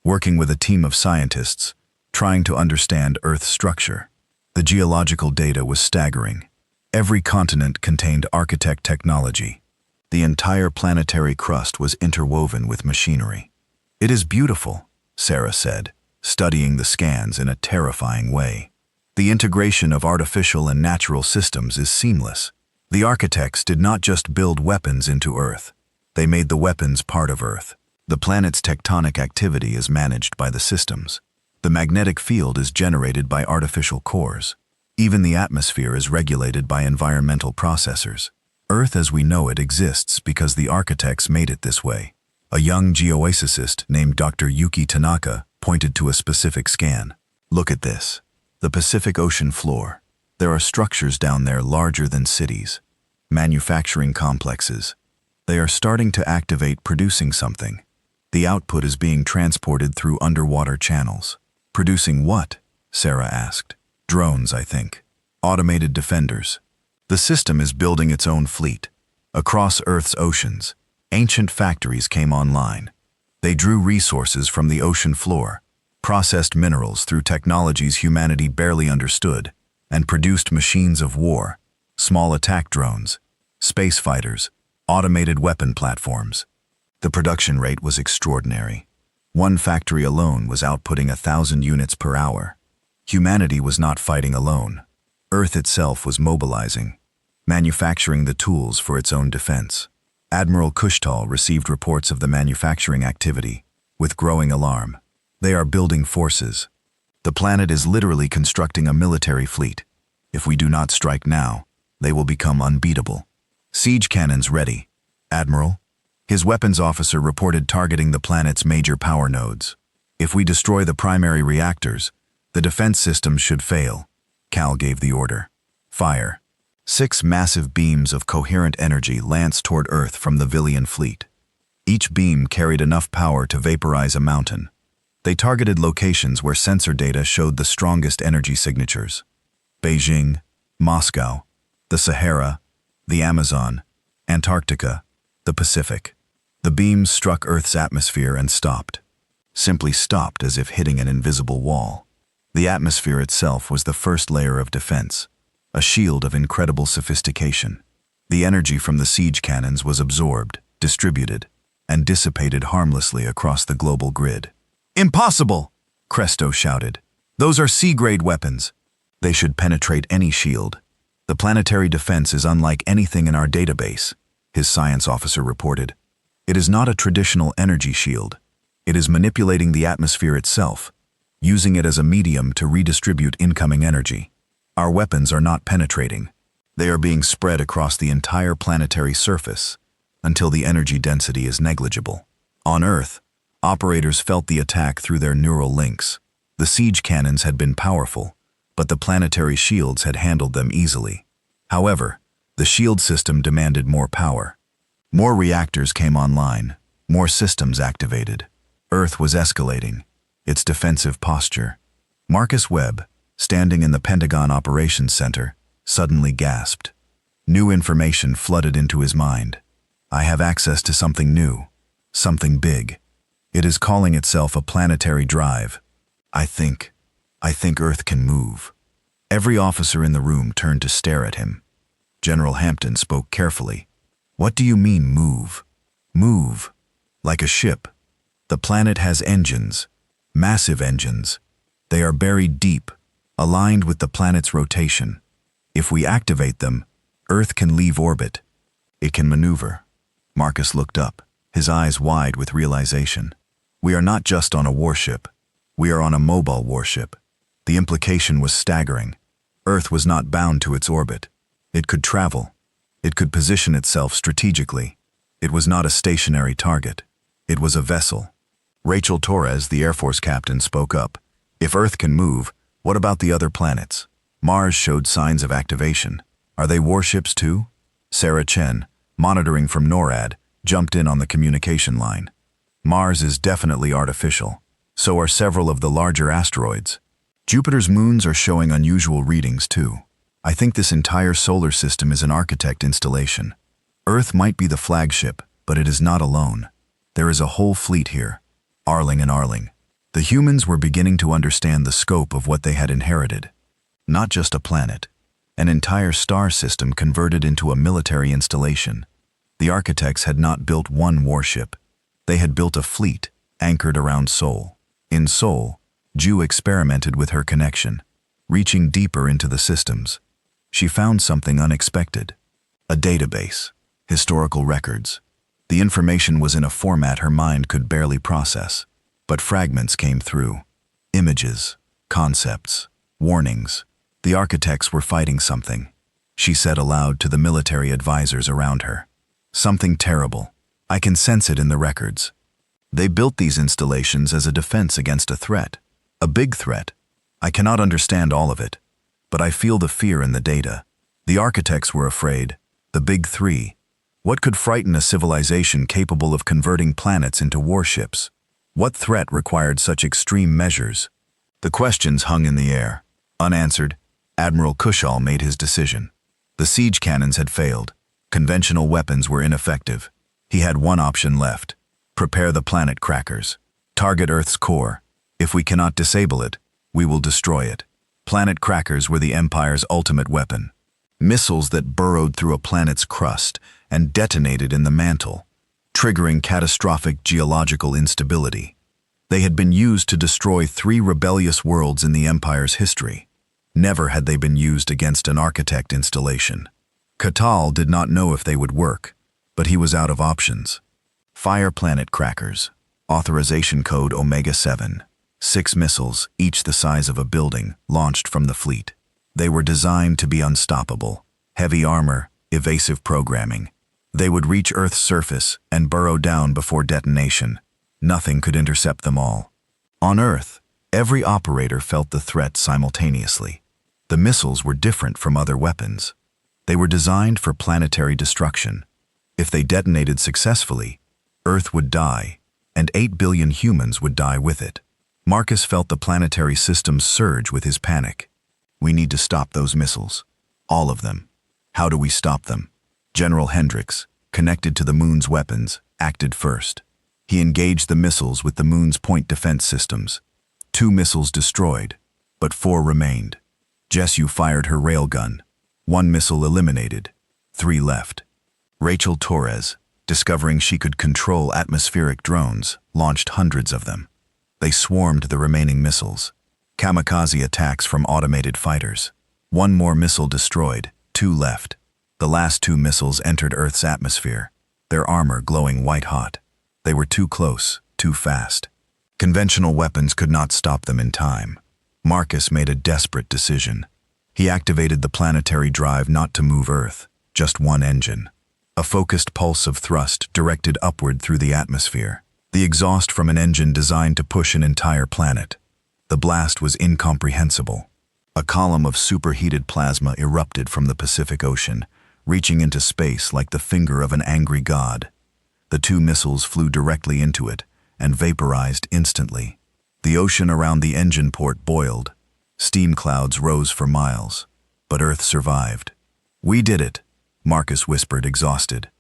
working with a team of scientists, trying to understand Earth's structure. The geological data was staggering. Every continent contained architect technology. The entire planetary crust was interwoven with machinery. "It is beautiful," Sarah said, studying the scans in a terrifying way. "The integration of artificial and natural systems is seamless. The architects did not just build weapons into Earth. They made the weapons part of Earth. The planet's tectonic activity is managed by the systems. The magnetic field is generated by artificial cores. Even the atmosphere is regulated by environmental processors. Earth as we know it exists because the architects made it this way." A young geophysicist named Dr. Yuki Tanaka pointed to a specific scan. "Look at this. The Pacific Ocean floor. There are structures down there larger than cities. Manufacturing complexes. They are starting to activate producing something. The output is being transported through underwater channels." "Producing what?" Sarah asked. "Drones, I think. Automated defenders. The system is building its own fleet. Across Earth's oceans, ancient factories came online. They drew resources from the ocean floor, processed minerals through technologies humanity barely understood, and produced machines of war, small attack drones, space fighters, automated weapon platforms. The production rate was extraordinary. One factory alone was outputting 1,000 units per hour. Humanity was not fighting alone. Earth itself was mobilizing, manufacturing the tools for its own defense. Admiral Kushtal received reports of the manufacturing activity, with growing alarm. "They are building forces. The planet is literally constructing a military fleet. If we do not strike now, They will become unbeatable. Siege cannons ready. Admiral. His weapons officer reported targeting the planet's major power nodes. If we destroy the primary reactors, the defense systems should fail. Cal gave the order. Fire. 6 massive beams of coherent energy lanced toward Earth from the Villian fleet. Each beam carried enough power to vaporize a mountain. They targeted locations where sensor data showed the strongest energy signatures. Beijing, Moscow, the Sahara, the Amazon, Antarctica, the Pacific. The beams struck Earth's atmosphere and stopped. Simply stopped as if hitting an invisible wall. The atmosphere itself was the first layer of defense, a shield of incredible sophistication. The energy from the siege cannons was absorbed, distributed, and dissipated harmlessly across the global grid. "Impossible!" Cresto shouted. "Those are C-grade weapons. They should penetrate any shield. The planetary defense is unlike anything in our database," his science officer reported. "It is not a traditional energy shield. It is manipulating the atmosphere itself, using it as a medium to redistribute incoming energy. Our weapons are not penetrating. They are being spread across the entire planetary surface until the energy density is negligible." On Earth, operators felt the attack through their neural links. The siege cannons had been powerful, but the planetary shields had handled them easily. However, the shield system demanded more power. More reactors came online, more systems activated. Earth was escalating, its defensive posture. Marcus Webb, standing in the Pentagon Operations Center, suddenly gasped. New information flooded into his mind. "I have access to something new, something big. It is calling itself a planetary drive. I think Earth can move." Every officer in the room turned to stare at him. General Hampton spoke carefully. "What do you mean, move?" "Move. Like a ship. The planet has engines, massive engines. They are buried deep, aligned with the planet's rotation. If we activate them, Earth can leave orbit. It can maneuver." Marcus looked up, his eyes wide with realization. "We are not just on a warship. We are on a mobile warship." The implication was staggering. Earth was not bound to its orbit. It could travel. It could position itself strategically. It was not a stationary target. It was a vessel. Rachel Torres, the Air Force captain, spoke up. "If Earth can move, what about the other planets? Mars showed signs of activation. Are they warships too?" Sarah Chen, monitoring from NORAD, jumped in on the communication line. "Mars is definitely artificial. So are several of the larger asteroids. Jupiter's moons are showing unusual readings too. I think this entire solar system is an architect installation. Earth might be the flagship, but it is not alone. There is a whole fleet here. Arling and Arling." The humans were beginning to understand the scope of what they had inherited. Not just a planet, an entire star system converted into a military installation. The architects had not built one warship. They had built a fleet anchored around Sol. In Sol, Ju experimented with her connection, reaching deeper into the systems. She found something unexpected. A database, historical records. The information was in a format her mind could barely process, but fragments came through. Images, concepts, warnings. The architects were fighting something. She said aloud to the military advisors around her. "Something terrible. I can sense it in the records. They built these installations as a defense against a threat. A big threat. I cannot understand all of it, but I feel the fear in the data. The architects were afraid. The big three. What could frighten a civilization capable of converting planets into warships? What threat required such extreme measures?" The questions hung in the air. Unanswered, Admiral Kushal made his decision. The siege cannons had failed. Conventional weapons were ineffective. He had one option left. Prepare the planet crackers. Target Earth's core. If we cannot disable it, we will destroy it. Planet crackers were the Empire's ultimate weapon. Missiles that burrowed through a planet's crust and detonated in the mantle, triggering catastrophic geological instability. They had been used to destroy 3 rebellious worlds in the Empire's history. Never had they been used against an architect installation. Katal did not know if they would work, but he was out of options. Fire planet crackers. Authorization code Omega-7. 6 missiles, each the size of a building, launched from the fleet. They were designed to be unstoppable, Heavy armor, evasive programming. They would reach Earth's surface and burrow down before detonation. Nothing could intercept them all. On Earth, every operator felt the threat simultaneously. The missiles were different from other weapons. They were designed for planetary destruction. If they detonated successfully, Earth would die, and 8 billion humans would die with it. Marcus felt the planetary system surge with his panic. We need to stop those missiles. All of them. How do we stop them? General Hendricks, connected to the moon's weapons, acted first. He engaged the missiles with the moon's point defense systems. 2 missiles destroyed, but 4 remained. Jessu fired her railgun. 1 missile eliminated. 3 left. Rachel Torres, discovering she could control atmospheric drones, launched hundreds of them. They swarmed the remaining missiles. Kamikaze attacks from automated fighters. 1 more missile destroyed, 2 left. The last 2 missiles entered Earth's atmosphere, their armor glowing white-hot. They were too close, too fast. Conventional weapons could not stop them in time. Marcus made a desperate decision. He activated the planetary drive not to move Earth, just one engine. A focused pulse of thrust directed upward through the atmosphere. The exhaust from an engine designed to push an entire planet. The blast was incomprehensible. A column of superheated plasma erupted from the Pacific Ocean, reaching into space like the finger of an angry god. The 2 missiles flew directly into it and vaporized instantly. The ocean around the engine port boiled. Steam clouds rose for miles, but Earth survived. We did it, Marcus whispered, exhausted.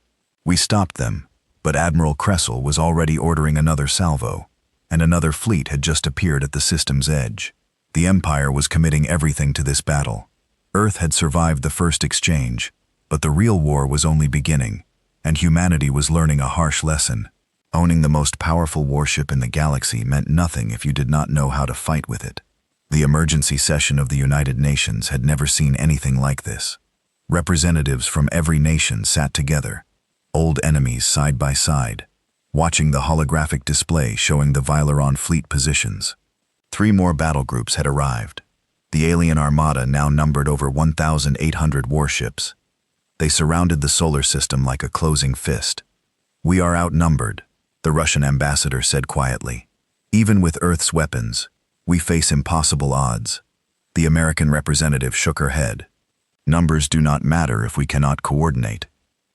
We stopped them, but Admiral Kressel was already ordering another salvo, and another fleet had just appeared at the system's edge. The Empire was committing everything to this battle. Earth had survived the first exchange, but the real war was only beginning, and humanity was learning a harsh lesson. Owning the most powerful warship in the galaxy meant nothing if you did not know how to fight with it. The emergency session of the United Nations had never seen anything like this. Representatives from every nation sat together, old enemies side by side, watching the holographic display showing the Vyleron fleet positions. 3 more battle groups had arrived. The alien armada now numbered over 1,800 warships. They surrounded the solar system like a closing fist. We are outnumbered, the Russian ambassador said quietly. Even with Earth's weapons, we face impossible odds. The American representative shook her head. Numbers do not matter if we cannot coordinate.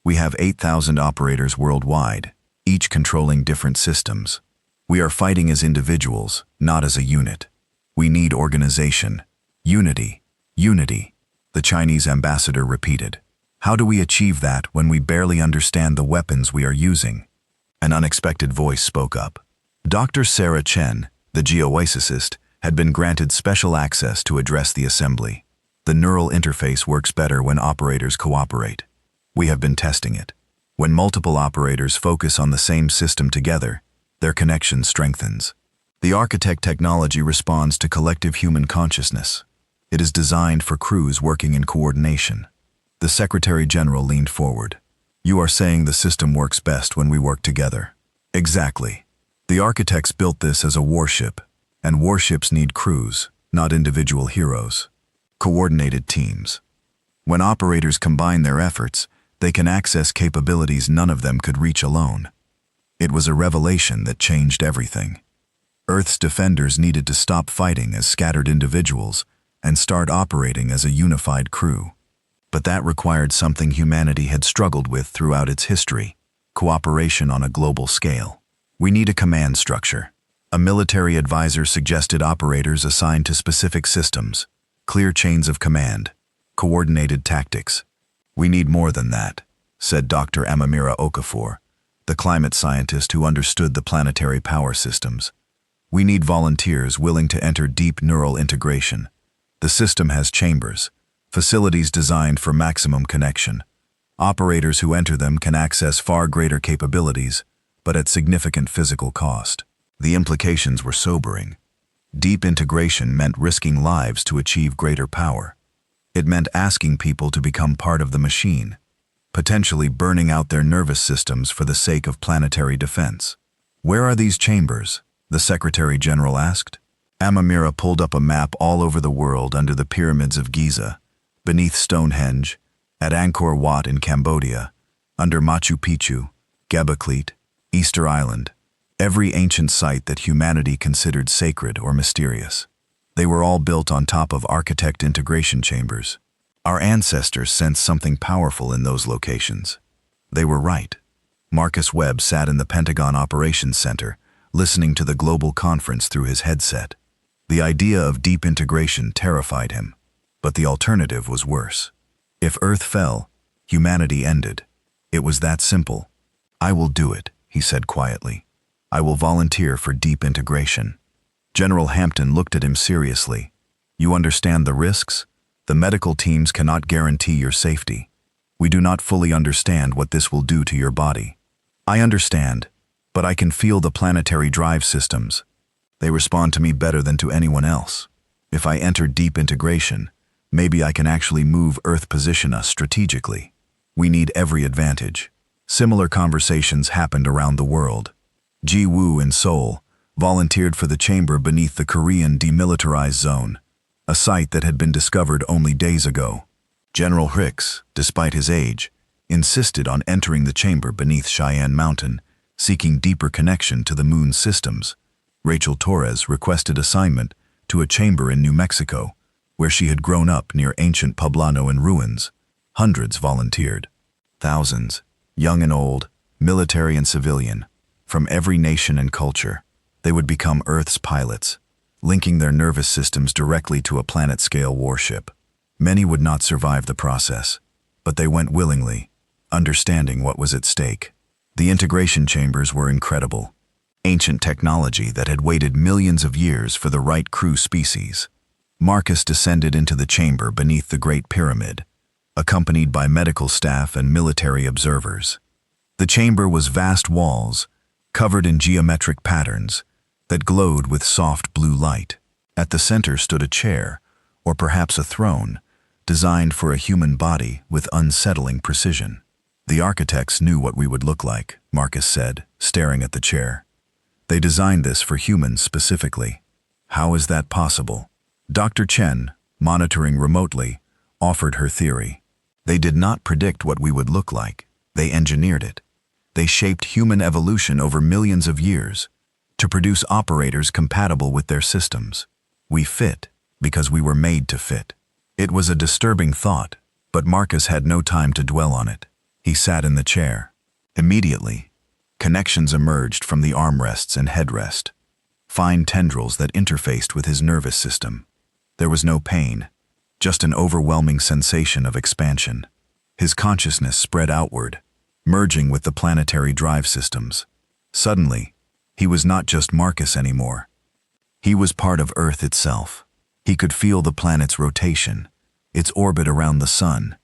We have 8,000 operators worldwide, each controlling different systems. We are fighting as individuals, not as a unit. We need organization. Unity. Unity, the Chinese ambassador repeated. How do we achieve that when we barely understand the weapons we are using? An unexpected voice spoke up. Dr. Sarah Chen, the geophysicist, had been granted special access to address the assembly. The neural interface works better when operators cooperate. We have been testing it. When multiple operators focus on the same system together, their connection strengthens. The architect technology responds to collective human consciousness. It is designed for crews working in coordination. The Secretary General leaned forward. You are saying the system works best when we work together. Exactly. The architects built this as a warship, and warships need crews, not individual heroes. Coordinated teams. When operators combine their efforts, they can access capabilities none of them could reach alone. It was a revelation that changed everything. Earth's defenders needed to stop fighting as scattered individuals and start operating as a unified crew. But that required something humanity had struggled with throughout its history: cooperation on a global scale. We need a command structure. A military advisor suggested operators assigned to specific systems, clear chains of command, coordinated tactics. We need more than that, said Dr. Amamira Okafor, the climate scientist who understood the planetary power systems. We need volunteers willing to enter deep neural integration. The system has chambers, facilities designed for maximum connection. Operators who enter them can access far greater capabilities, but at significant physical cost. The implications were sobering. Deep integration meant risking lives to achieve greater power. It meant asking people to become part of the machine, potentially burning out their nervous systems for the sake of planetary defense. Where are these chambers? The Secretary General asked. Amamira pulled up a map all over the world under the pyramids of Giza, beneath Stonehenge, At Angkor Wat in Cambodia, under Machu Picchu, Gebekli, Easter Island, every ancient site that humanity considered sacred or mysterious. They were all built on top of architect integration chambers. Our ancestors sensed something powerful in those locations. They were right. Marcus Webb sat in the Pentagon Operations Center, listening to the global conference through his headset. The idea of deep integration terrified him, but the alternative was worse. If Earth fell, humanity ended. It was that simple. "I will do it," he said quietly. "I will volunteer for deep integration." General Hampton looked at him seriously. "You understand the risks? The medical teams cannot guarantee your safety. We do not fully understand what this will do to your body." "I understand, but I can feel the planetary drive systems. They respond to me better than to anyone else. If I enter deep integration, maybe I can actually move Earth, position us strategically. We need every advantage." Similar conversations happened around the world. Ji Woo in Seoul volunteered for the chamber beneath the Korean demilitarized zone, a site that had been discovered only days ago. General Hicks, despite his age, insisted on entering the chamber beneath Cheyenne Mountain, seeking deeper connection to the moon's systems. Rachel Torres requested assignment to a chamber in New Mexico, where she had grown up near ancient Poblano in ruins. Hundreds volunteered. Thousands, young and old, military and civilian, from every nation and culture. They would become Earth's pilots, linking their nervous systems directly to a planet-scale warship. Many would not survive the process, but they went willingly, understanding what was at stake. The integration chambers were incredible. Ancient technology that had waited millions of years for the right crew species. Marcus descended into the chamber beneath the Great Pyramid, accompanied by medical staff and military observers. The chamber was vast walls, covered in geometric patterns, that glowed with soft blue light. At the center stood a chair, or perhaps a throne, designed for a human body with unsettling precision. "The architects knew what we would look like," Marcus said, staring at the chair. "They designed this for humans specifically." "How is that possible?" Dr. Chen, monitoring remotely, offered her theory. "They did not predict what we would look like. They engineered it. They shaped human evolution over millions of years to produce operators compatible with their systems. We fit because we were made to fit." It was a disturbing thought, but Marcus had no time to dwell on it. He sat in the chair. Immediately, connections emerged from the armrests and headrest, fine tendrils that interfaced with his nervous system. There was no pain, just an overwhelming sensation of expansion. His consciousness spread outward, merging with the planetary drive systems. Suddenly, he was not just Marcus anymore. He was part of Earth itself. He could feel the planet's rotation, its orbit around the sun,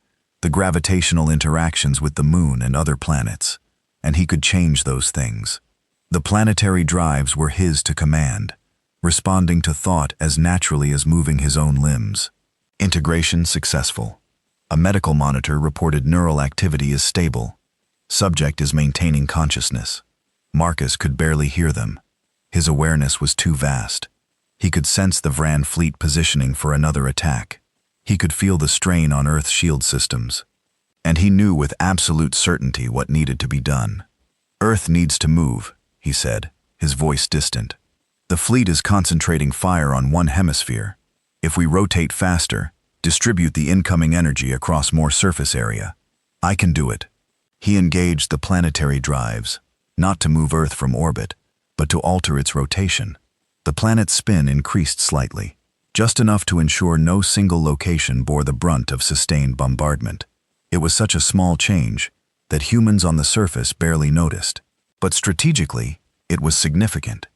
the gravitational interactions with the moon and other planets, and he could change those things. The planetary drives were his to command, responding to thought as naturally as moving his own limbs. Integration successful. A medical monitor reported neural activity is stable. Subject is maintaining consciousness. Marcus could barely hear them. His awareness was too vast. He could sense the Vran fleet positioning for another attack. He could feel the strain on Earth's shield systems. And he knew with absolute certainty what needed to be done. "Earth needs to move," he said, his voice distant. "The fleet is concentrating fire on one hemisphere. If we rotate faster, distribute the incoming energy across more surface area, I can do it." He engaged the planetary drives, not to move Earth from orbit, but to alter its rotation. The planet's spin increased slightly, just enough to ensure no single location bore the brunt of sustained bombardment. It was such a small change that humans on the surface barely noticed. But strategically, it was significant.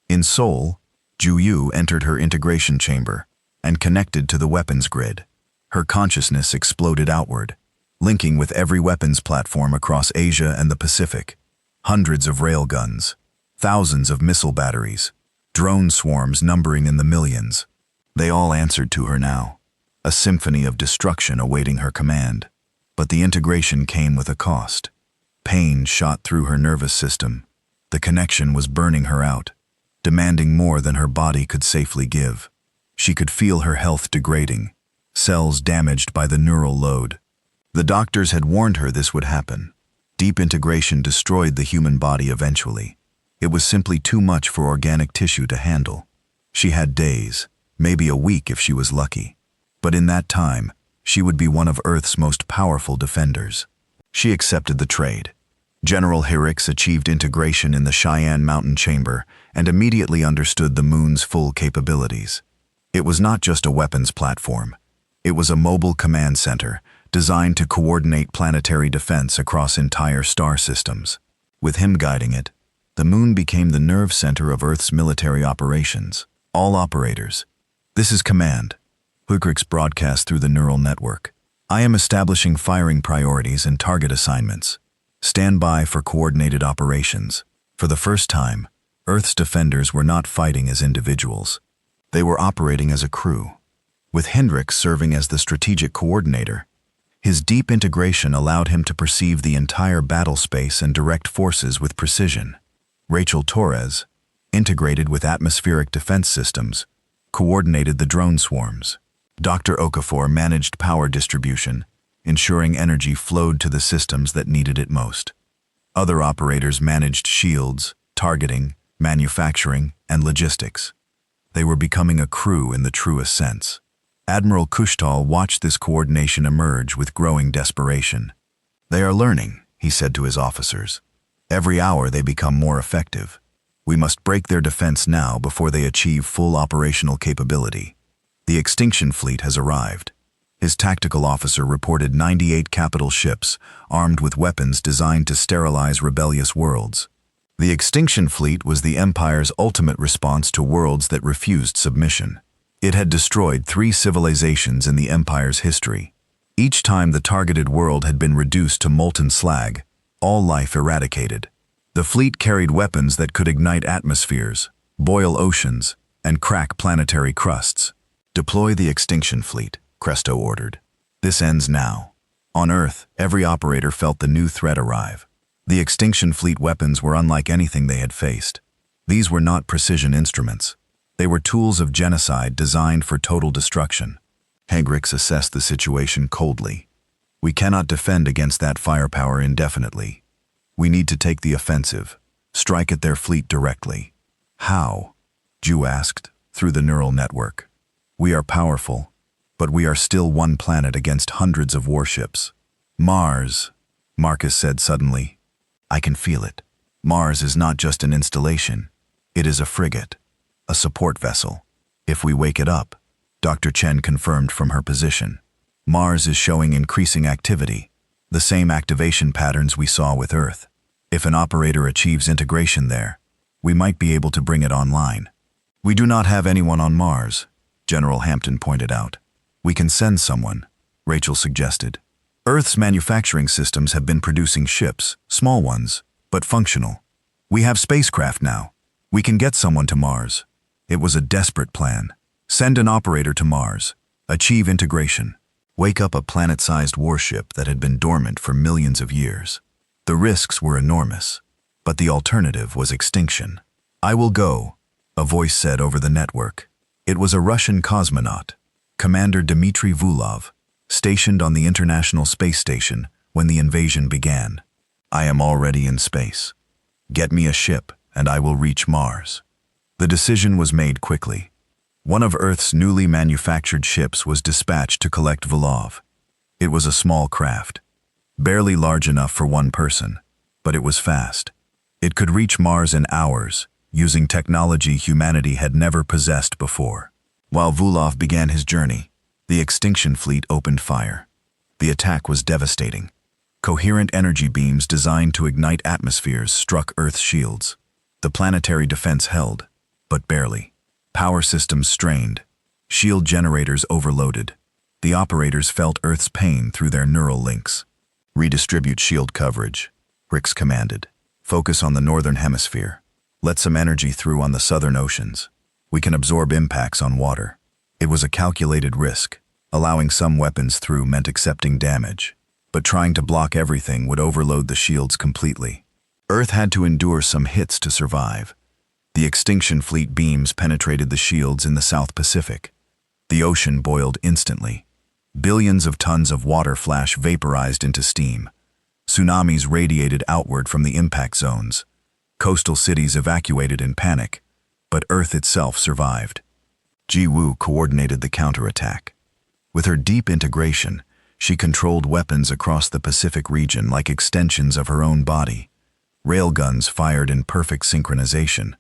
In Seoul, Ju Yu entered her integration chamber and connected to the weapons grid. Her consciousness exploded outward, linking with every weapons platform across Asia and the Pacific. Hundreds of railguns, thousands of missile batteries, drone swarms numbering in the millions. They all answered to her now, a symphony of destruction awaiting her command. But the integration came with a cost. Pain shot through her nervous system. The connection was burning her out, demanding more than her body could safely give. She could feel her health degrading, cells damaged by the neural load. The doctors had warned her this would happen. Deep integration destroyed the human body eventually. It was simply too much for organic tissue to handle. She had days, maybe a week if she was lucky. But in that time, she would be one of Earth's most powerful defenders. She accepted the trade. General Hirix achieved integration in the Cheyenne Mountain Chamber and immediately understood the moon's full capabilities. It was not just a weapons platform. It was a mobile command center designed to coordinate planetary defense across entire star systems. With him guiding it, the moon became the nerve center of Earth's military operations. All operators. This is command. Hirix broadcast through the neural network. I am establishing firing priorities and target assignments. Stand by for coordinated operations. For the first time, Earth's defenders were not fighting as individuals. They were operating as a crew. With Hendrix serving as the strategic coordinator, his deep integration allowed him to perceive the entire battle space and direct forces with precision. Rachel Torres, integrated with atmospheric defense systems, coordinated the drone swarms. Dr. Okafor managed power distribution, ensuring energy flowed to the systems that needed it most. Other operators managed shields, targeting, manufacturing, and logistics. They were becoming a crew in the truest sense. Admiral Kushtal watched this coordination emerge with growing desperation. They are learning, he said to his officers. Every hour they become more effective. We must break their defense now before they achieve full operational capability. The extinction fleet has arrived. His tactical officer reported 98 capital ships armed with weapons designed to sterilize rebellious worlds. The extinction fleet was the Empire's ultimate response to worlds that refused submission. It had destroyed 3 civilizations in the Empire's history. Each time the targeted world had been reduced to molten slag, all life eradicated. The fleet carried weapons that could ignite atmospheres, boil oceans, and crack planetary crusts. Deploy the extinction fleet, Cresto ordered. This ends now. On Earth, every operator felt the new threat arrive. The extinction fleet weapons were unlike anything they had faced. These were not precision instruments. They were tools of genocide designed for total destruction. Hendrix assessed the situation coldly. We cannot defend against that firepower indefinitely. We need to take the offensive, strike at their fleet directly. How? Ju asked, through the neural network. We are powerful, but we are still one planet against hundreds of warships. Mars, Marcus said suddenly. I can feel it. Mars is not just an installation. It is a frigate, a support vessel. If we wake it up, Dr. Chen confirmed from her position. Mars is showing increasing activity, the same activation patterns we saw with Earth. If an operator achieves integration there, we might be able to bring it online. We do not have anyone on Mars, General Hampton pointed out. We can send someone, Rachel suggested. Earth's manufacturing systems have been producing ships, small ones, but functional. We have spacecraft now. We can get someone to Mars. It was a desperate plan. Send an operator to Mars. Achieve integration. Wake up a planet-sized warship that had been dormant for millions of years. The risks were enormous, but the alternative was extinction. I will go, a voice said over the network. It was a Russian cosmonaut, Commander Dmitry Vulov, stationed on the International Space Station when the invasion began. I am already in space. Get me a ship, and I will reach Mars. The decision was made quickly. One of Earth's newly manufactured ships was dispatched to collect Vulov. It was a small craft, barely large enough for one person, but it was fast. It could reach Mars in hours, using technology humanity had never possessed before. While Vulov began his journey, the extinction fleet opened fire. The attack was devastating. Coherent energy beams designed to ignite atmospheres struck Earth's shields. The planetary defense held, but barely. Power systems strained. Shield generators overloaded. The operators felt Earth's pain through their neural links. Redistribute shield coverage, Rix commanded. Focus on the northern hemisphere. Let some energy through on the southern oceans. We can absorb impacts on water. It was a calculated risk. Allowing some weapons through meant accepting damage. But trying to block everything would overload the shields completely. Earth had to endure some hits to survive. The extinction fleet beams penetrated the shields in the South Pacific. The ocean boiled instantly. Billions of tons of water flash vaporized into steam. Tsunamis radiated outward from the impact zones. Coastal cities evacuated in panic, but Earth itself survived. Ji-woo coordinated the counterattack. With her deep integration, she controlled weapons across the Pacific region like extensions of her own body. Railguns fired in perfect synchronization.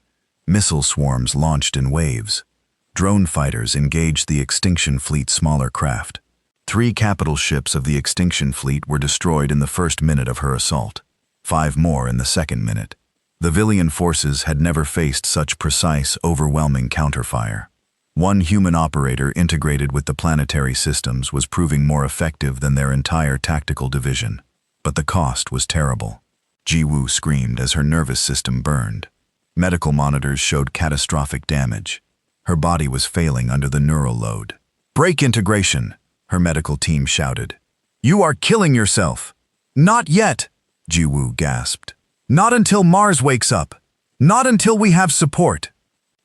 Missile swarms launched in waves. Drone fighters engaged the Extinction Fleet's smaller craft. 3 capital ships of the Extinction Fleet were destroyed in the first minute of her assault. 5 more in the second minute. The Villian forces had never faced such precise, overwhelming counterfire. One human operator integrated with the planetary systems was proving more effective than their entire tactical division. But the cost was terrible. Ji-woo screamed as her nervous system burned. Medical monitors showed catastrophic damage. Her body was failing under the neural load. "Break integration," her medical team shouted. "You are killing yourself." "Not yet," Ji-woo gasped. "Not until Mars wakes up. Not until we have support."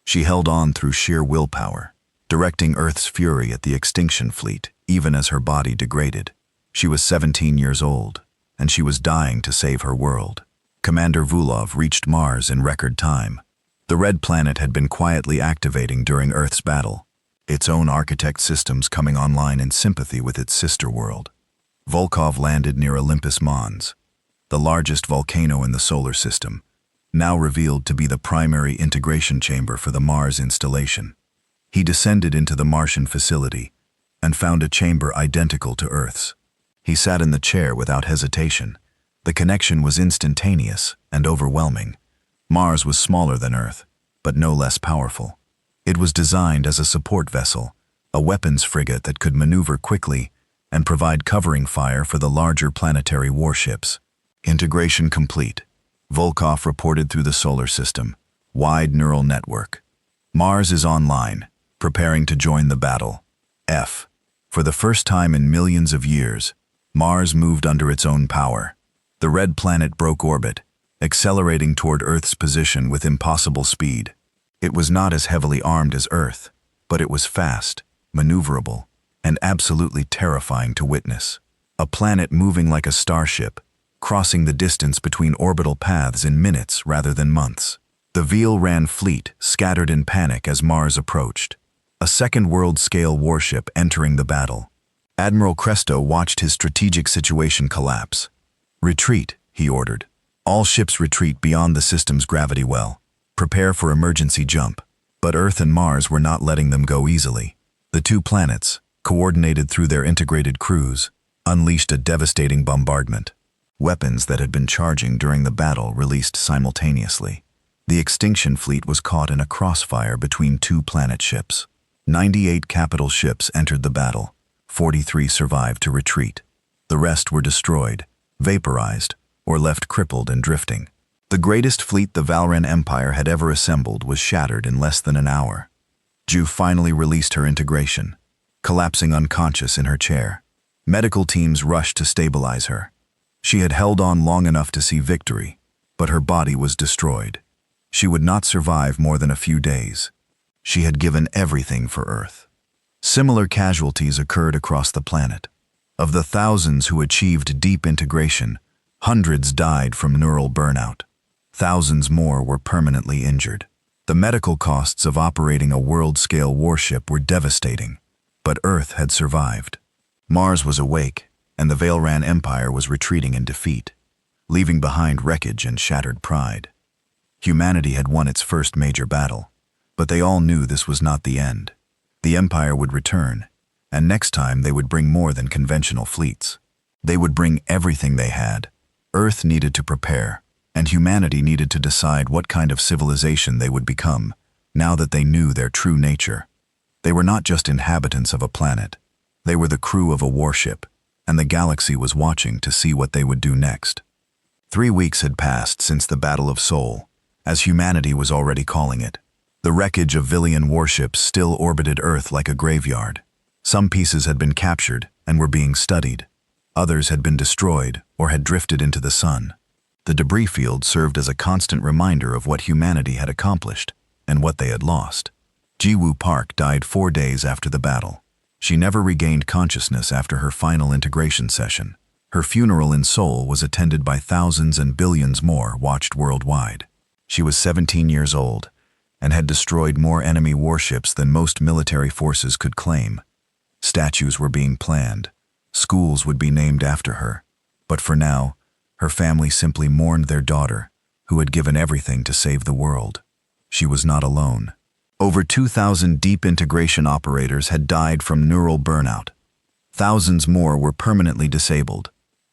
She held on through sheer willpower, directing Earth's fury at the Extinction Fleet, even as her body degraded. She was 17 years old, and she was dying to save her world. Commander Vulov reached Mars in record time. The Red Planet had been quietly activating during Earth's battle, its own architect systems coming online in sympathy with its sister world. Volkov landed near Olympus Mons, the largest volcano in the solar system, now revealed to be the primary integration chamber for the Mars installation. He descended into the Martian facility and found a chamber identical to Earth's. He sat in the chair without hesitation. The connection was instantaneous and overwhelming. Mars was smaller than Earth, but no less powerful. It was designed as a support vessel, a weapons frigate that could maneuver quickly and provide covering fire for the larger planetary warships. Integration complete. Volkov reported through the solar system. Wide neural network. Mars is online, preparing to join the battle. F. For the first time in millions of years, Mars moved under its own power. The red planet broke orbit, accelerating toward Earth's position with impossible speed. It was not as heavily armed as Earth, but it was fast, maneuverable, and absolutely terrifying to witness. A planet moving like a starship, crossing the distance between orbital paths in minutes rather than months. The Veil-Ran fleet scattered in panic as Mars approached. A second world-scale warship entering the battle. Admiral Cresto watched his strategic situation collapse. "Retreat," he ordered. "All ships retreat beyond the system's gravity well. Prepare for emergency jump." But Earth and Mars were not letting them go easily. The 2 planets, coordinated through their integrated crews, unleashed a devastating bombardment. Weapons that had been charging during the battle released simultaneously. The Extinction Fleet was caught in a crossfire between 2 planet ships. 98 capital ships entered the battle. 43 survived to retreat. The rest were destroyed, vaporized, or left crippled and drifting. The greatest fleet the Valran Empire had ever assembled was shattered in less than an hour. Ju finally released her integration, collapsing unconscious in her chair. Medical teams rushed to stabilize her. She had held on long enough to see victory, but her body was destroyed. She would not survive more than a few days. She had given everything for Earth. Similar casualties occurred across the planet. Of the thousands who achieved deep integration, hundreds died from neural burnout. Thousands more were permanently injured. The medical costs of operating a world-scale warship were devastating, but Earth had survived. Mars was awake, and the Veil-Ran Empire was retreating in defeat, leaving behind wreckage and shattered pride. Humanity had won its first major battle, but they all knew this was not the end. The Empire would return, and next time they would bring more than conventional fleets. They would bring everything they had. Earth needed to prepare, and humanity needed to decide what kind of civilization they would become, now that they knew their true nature. They were not just inhabitants of a planet. They were the crew of a warship, and the galaxy was watching to see what they would do next. 3 weeks had passed since the Battle of Sol, as humanity was already calling it. The wreckage of Villian warships still orbited Earth like a graveyard. Some pieces had been captured and were being studied. Others had been destroyed or had drifted into the sun. The debris field served as a constant reminder of what humanity had accomplished and what they had lost. Jiwoo Park died 4 days after the battle. She never regained consciousness after her final integration session. Her funeral in Seoul was attended by thousands and billions more watched worldwide. She was 17 years old and had destroyed more enemy warships than most military forces could claim. Statues were being planned. Schools would be named after her. But for now, her family simply mourned their daughter, who had given everything to save the world. She was not alone. Over 2,000 deep integration operators had died from neural burnout. Thousands more were permanently disabled,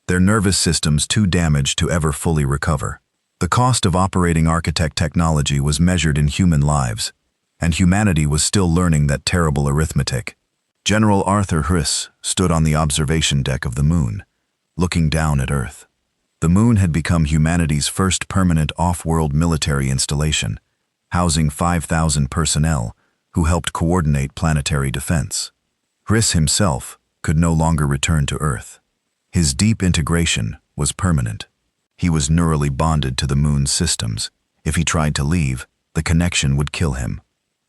their nervous systems too damaged to ever fully recover. The cost of operating architect technology was measured in human lives, and humanity was still learning that terrible arithmetic. General Arthur Hriss stood on the observation deck of the moon, looking down at Earth. The moon had become humanity's first permanent off-world military installation, housing 5,000 personnel who helped coordinate planetary defense. Hriss himself could no longer return to Earth. His deep integration was permanent. He was neurally bonded to the moon's systems. If he tried to leave, the connection would kill him.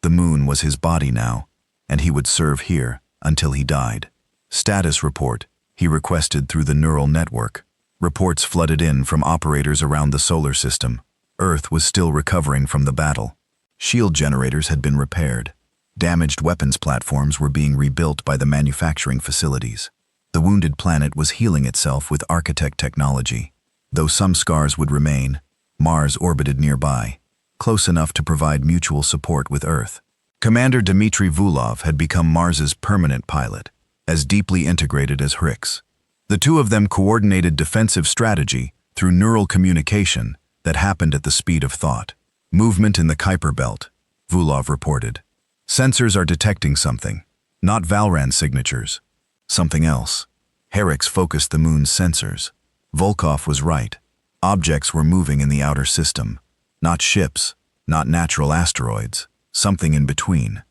The moon was his body now, and he would serve here until he died. Status report, he requested through the neural network. Reports flooded in from operators around the solar system. Earth was still recovering from the battle. Shield generators had been repaired. Damaged weapons platforms were being rebuilt by the manufacturing facilities. The wounded planet was healing itself with architect technology. Though some scars would remain, Mars orbited nearby, close enough to provide mutual support with Earth. Commander Dmitry Vulov had become Mars's permanent pilot, as deeply integrated as Hriss. The two of them coordinated defensive strategy through neural communication that happened at the speed of thought. Movement in the Kuiper Belt, Vulov reported. Sensors are detecting something, not Valran signatures. Something else. Hriss focused the moon's sensors. Volkov was right. Objects were moving in the outer system. Not ships, not natural asteroids, something in between.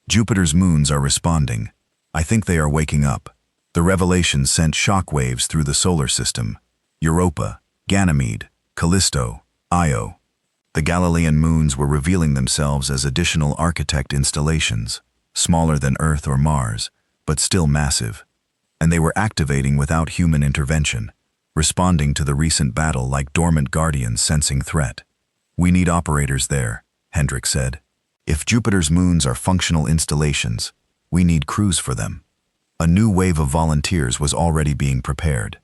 Jupiter's moons are responding. I think they are waking up. The revelation sent shockwaves through the solar system. Europa, Ganymede, Callisto, Io. The Galilean moons were revealing themselves as additional architect installations, smaller than Earth or Mars, but still massive. And they were activating without human intervention, responding to the recent battle like dormant guardians sensing threat. We need operators there, Hendrik said. If Jupiter's moons are functional installations, we need crews for them. A new wave of volunteers was already being prepared.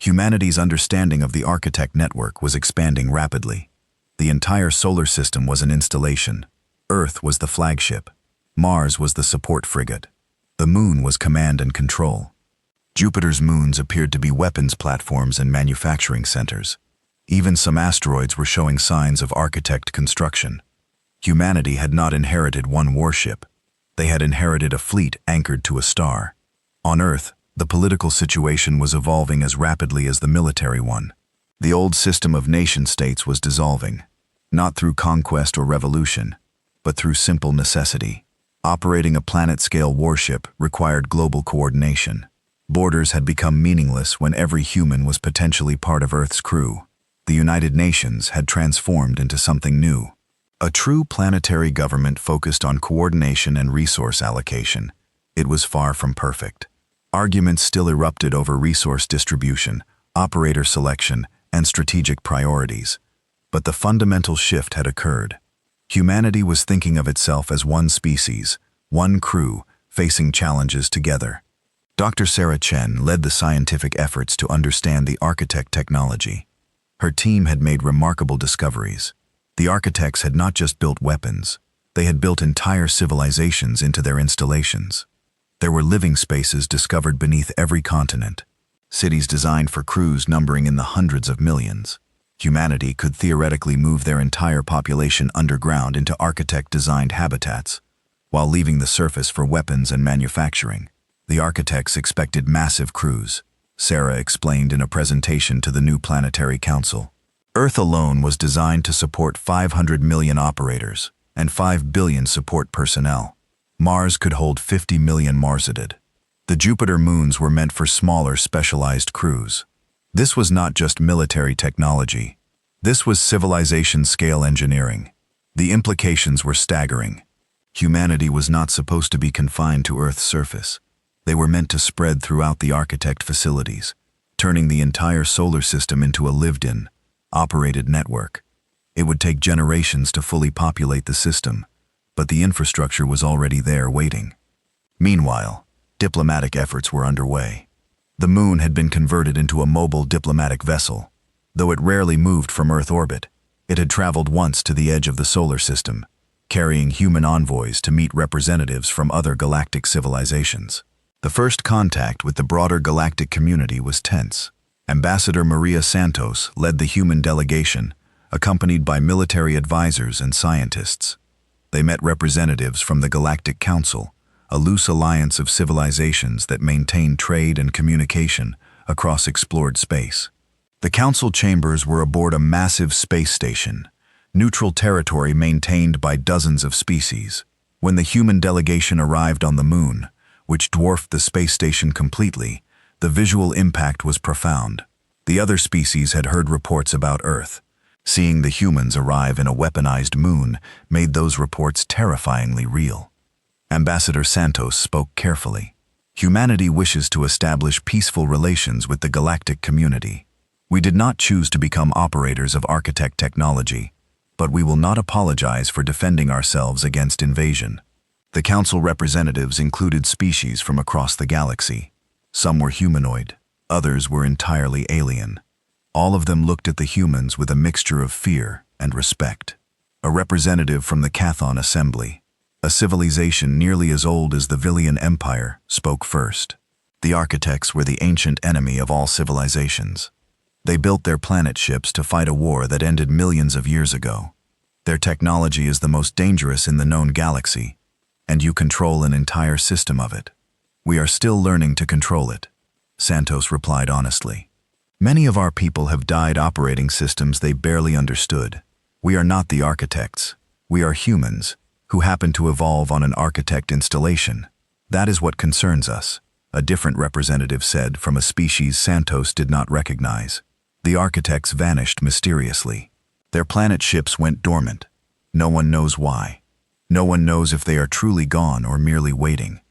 Humanity's understanding of the architect network was expanding rapidly. The entire solar system was an installation. Earth was the flagship. Mars was the support frigate. The moon was command and control. Jupiter's moons appeared to be weapons platforms and manufacturing centers. Even some asteroids were showing signs of architect construction. Humanity had not inherited one warship. They had inherited a fleet anchored to a star. On Earth, the political situation was evolving as rapidly as the military one. The old system of nation-states was dissolving, not through conquest or revolution, but through simple necessity. Operating a planet-scale warship required global coordination. Borders had become meaningless when every human was potentially part of Earth's crew. The United Nations had transformed into something new. A true planetary government focused on coordination and resource allocation. It was far from perfect. Arguments still erupted over resource distribution, operator selection, and strategic priorities. But the fundamental shift had occurred. Humanity was thinking of itself as one species, one crew, facing challenges together. Dr. Sarah Chen led the scientific efforts to understand the architect technology. Her team had made remarkable discoveries. The architects had not just built weapons, they had built entire civilizations into their installations. There were living spaces discovered beneath every continent, cities designed for crews numbering in the hundreds of millions. Humanity could theoretically move their entire population underground into architect-designed habitats, while leaving the surface for weapons and manufacturing. The architects expected massive crews, Sarah explained in a presentation to the new Planetary Council. Earth alone was designed to support 500 million operators and 5 billion support personnel. Mars could hold 50 million Marsidid. The Jupiter moons were meant for smaller, specialized crews. This was not just military technology. This was civilization-scale engineering. The implications were staggering. Humanity was not supposed to be confined to Earth's surface. They were meant to spread throughout the architect facilities, turning the entire solar system into a lived-in, operated network. It would take generations to fully populate the system, but the infrastructure was already there waiting. Meanwhile, diplomatic efforts were underway. The moon had been converted into a mobile diplomatic vessel. Though it rarely moved from Earth orbit, it had traveled once to the edge of the solar system, carrying human envoys to meet representatives from other galactic civilizations. The first contact with the broader galactic community was tense. Ambassador Maria Santos led the human delegation, accompanied by military advisors and scientists. They met representatives from the Galactic Council, a loose alliance of civilizations that maintained trade and communication across explored space. The council chambers were aboard a massive space station, neutral territory maintained by dozens of species. When the human delegation arrived on the moon, which dwarfed the space station completely, the visual impact was profound. The other species had heard reports about Earth. Seeing the humans arrive in a weaponized moon made those reports terrifyingly real. Ambassador Santos spoke carefully. Humanity wishes to establish peaceful relations with the galactic community. We did not choose to become operators of architect technology, but we will not apologize for defending ourselves against invasion. The council representatives included species from across the galaxy. Some were humanoid, others were entirely alien. All of them looked at the humans with a mixture of fear and respect. A representative from the Cathon Assembly, a civilization nearly as old as the Villian Empire, spoke first. The architects were the ancient enemy of all civilizations. They built their planet ships to fight a war that ended millions of years ago. Their technology is the most dangerous in the known galaxy, and you control an entire system of it. We are still learning to control it, Santos replied honestly. Many of our people have died operating systems they barely understood. We are not the architects. We are humans, who happen to evolve on an architect installation. That is what concerns us, a different representative said from a species Santos did not recognize. The architects vanished mysteriously. Their planet ships went dormant. No one knows why. No one knows if they are truly gone or merely waiting.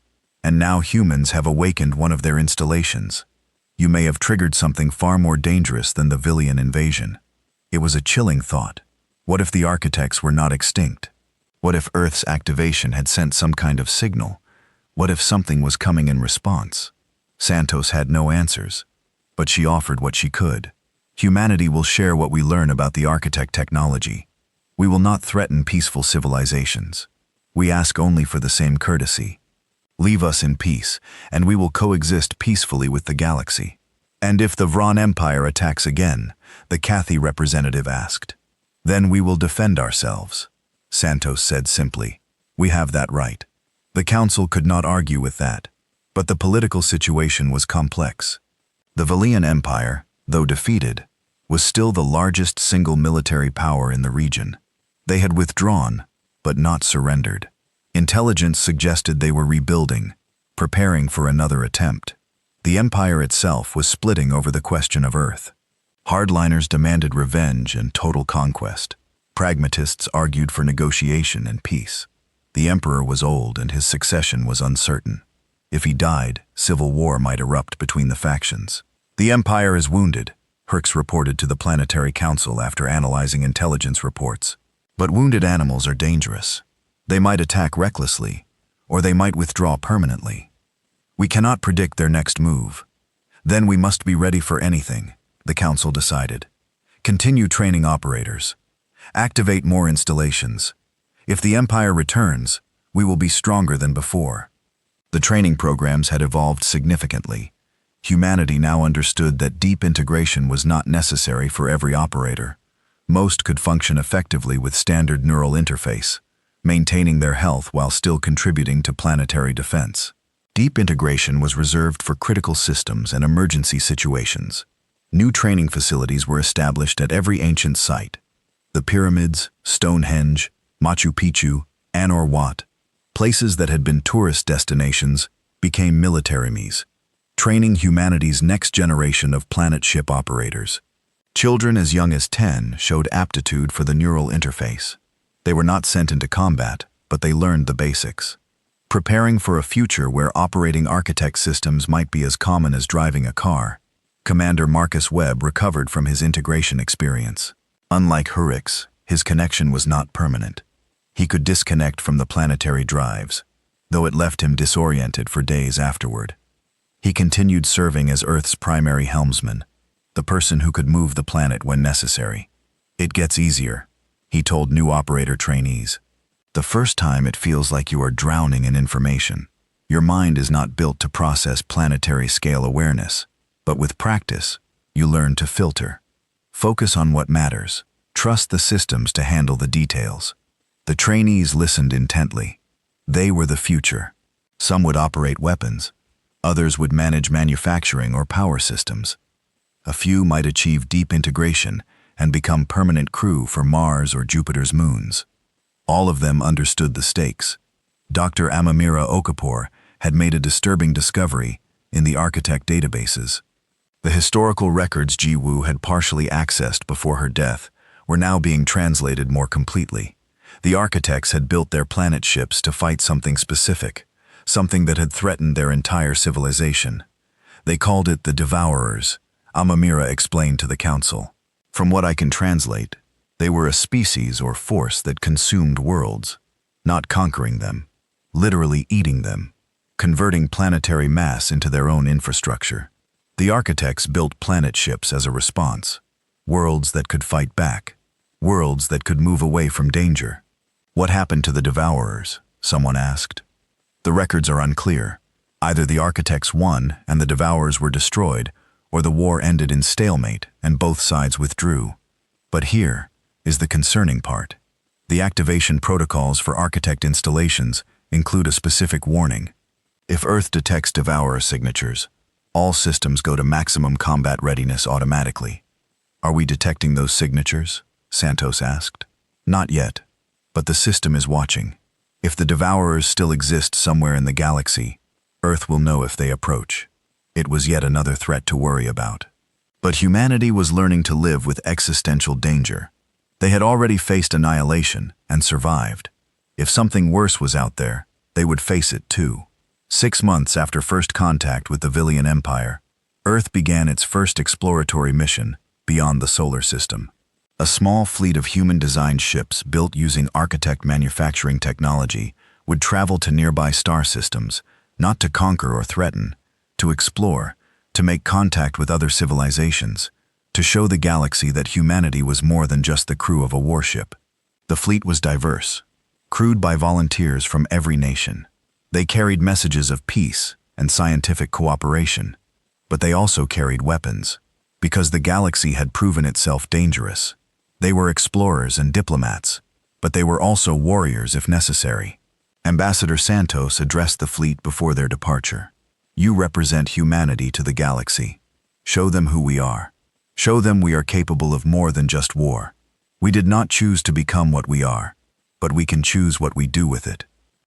And now humans have awakened one of their installations. You may have triggered something far more dangerous than the Villian invasion. It was a chilling thought. What if the architects were not extinct? What if Earth's activation had sent some kind of signal? What if something was coming in response? Santos had no answers, but she offered what she could. Humanity will share what we learn about the architect technology. We will not threaten peaceful civilizations. We ask only for the same courtesy. Leave us in peace, and we will coexist peacefully with the galaxy. And if the Vron Empire attacks again, the Cathy representative asked. Then we will defend ourselves, Santos said simply. We have that right. The council could not argue with that, but the political situation was complex. The Villian Empire, though defeated, was still the largest single military power in the region. They had withdrawn, but not surrendered. Intelligence suggested they were rebuilding, preparing for another attempt. The empire itself was splitting over the question of Earth. Hardliners demanded revenge and total conquest. Pragmatists argued for negotiation and peace. The emperor was old and his succession was uncertain. If he died, civil war might erupt between the factions. The empire is wounded, Herx reported to the Planetary Council after analyzing intelligence reports. But wounded animals are dangerous. They might attack recklessly, or they might withdraw permanently. We cannot predict their next move. Then we must be ready for anything, the council decided. Continue training operators. Activate more installations. If the Empire returns, we will be stronger than before. The training programs had evolved significantly. Humanity now understood that deep integration was not necessary for every operator. Most could function effectively with standard neural interface, maintaining their health while still contributing to planetary defense. Deep integration was reserved for critical systems and emergency situations. New training facilities were established at every ancient site. The pyramids, Stonehenge, Machu Picchu, Angkor Wat, places that had been tourist destinations, became militaries, training humanity's next generation of planet ship operators. Children as young as 10 showed aptitude for the neural interface. They were not sent into combat, but they learned the basics. Preparing for a future where operating architect systems might be as common as driving a car, Commander Marcus Webb recovered from his integration experience. Unlike Hurix, his connection was not permanent. He could disconnect from the planetary drives, though it left him disoriented for days afterward. He continued serving as Earth's primary helmsman, the person who could move the planet when necessary. "It gets easier," he told new operator trainees. "The first time it feels like you are drowning in information. Your mind is not built to process planetary-scale awareness, but with practice, you learn to filter. Focus on what matters. Trust the systems to handle the details." The trainees listened intently. They were the future. Some would operate weapons. Others would manage manufacturing or power systems. A few might achieve deep integration and become permanent crew for Mars or Jupiter's moons. All of them understood the stakes. Dr. Amamira Okafor had made a disturbing discovery in the architect databases. The historical records Ji-Woo had partially accessed before her death were now being translated more completely. The architects had built their planet ships to fight something specific, something that had threatened their entire civilization. They called it the Devourers, Amamira explained to the council. "From what I can translate, they were a species or force that consumed worlds, not conquering them, literally eating them, converting planetary mass into their own infrastructure. The architects built planet ships as a response, worlds that could fight back, worlds that could move away from danger." "What happened to the Devourers?" someone asked. "The records are unclear. Either the architects won and the Devourers were destroyed, or the war ended in stalemate and both sides withdrew. But here is the concerning part. The activation protocols for architect installations include a specific warning. If Earth detects Devourer signatures, all systems go to maximum combat readiness automatically." "Are we detecting those signatures?" Santos asked. "Not yet, but the system is watching. If the Devourers still exist somewhere in the galaxy, Earth will know if they approach." It was yet another threat to worry about. But humanity was learning to live with existential danger. They had already faced annihilation and survived. If something worse was out there, they would face it too. 6 months after first contact with the Villian Empire, Earth began its first exploratory mission beyond the solar system. A small fleet of human-designed ships built using architect manufacturing technology would travel to nearby star systems, not to conquer or threaten, to explore, to make contact with other civilizations, to show the galaxy that humanity was more than just the crew of a warship. The fleet was diverse, crewed by volunteers from every nation. They carried messages of peace and scientific cooperation, but they also carried weapons, because the galaxy had proven itself dangerous. They were explorers and diplomats, but they were also warriors if necessary. Ambassador Santos addressed the fleet before their departure. "You represent humanity to the galaxy. Show them who we are. Show them we are capable of more than just war. We did not choose to become what we are, but we can choose what we do with it."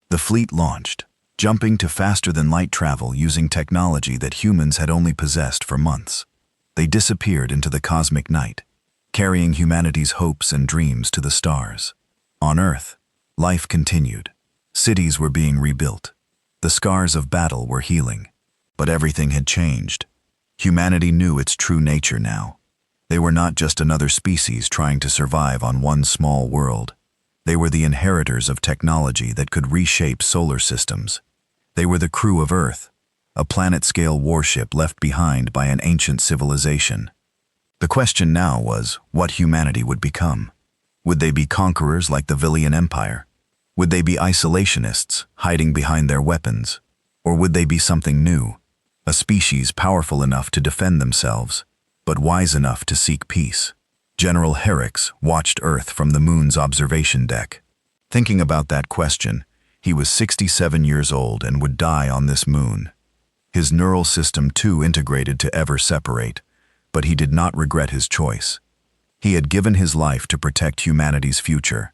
The fleet launched, jumping to faster-than-light travel using technology that humans had only possessed for months. They disappeared into the cosmic night, carrying humanity's hopes and dreams to the stars. On Earth, life continued. Cities were being rebuilt. The scars of battle were healing. But everything had changed. Humanity knew its true nature now. They were not just another species trying to survive on one small world. They were the inheritors of technology that could reshape solar systems. They were the crew of Earth, a planet-scale warship left behind by an ancient civilization. The question now was what humanity would become. Would they be conquerors like the Villian Empire? Would they be isolationists, hiding behind their weapons? Or would they be something new? A species powerful enough to defend themselves, but wise enough to seek peace. General Herrix watched Earth from the moon's observation deck. Thinking about that question, he was 67 years old and would die on this moon. His neural system too integrated to ever separate, but he did not regret his choice. He had given his life to protect humanity's future.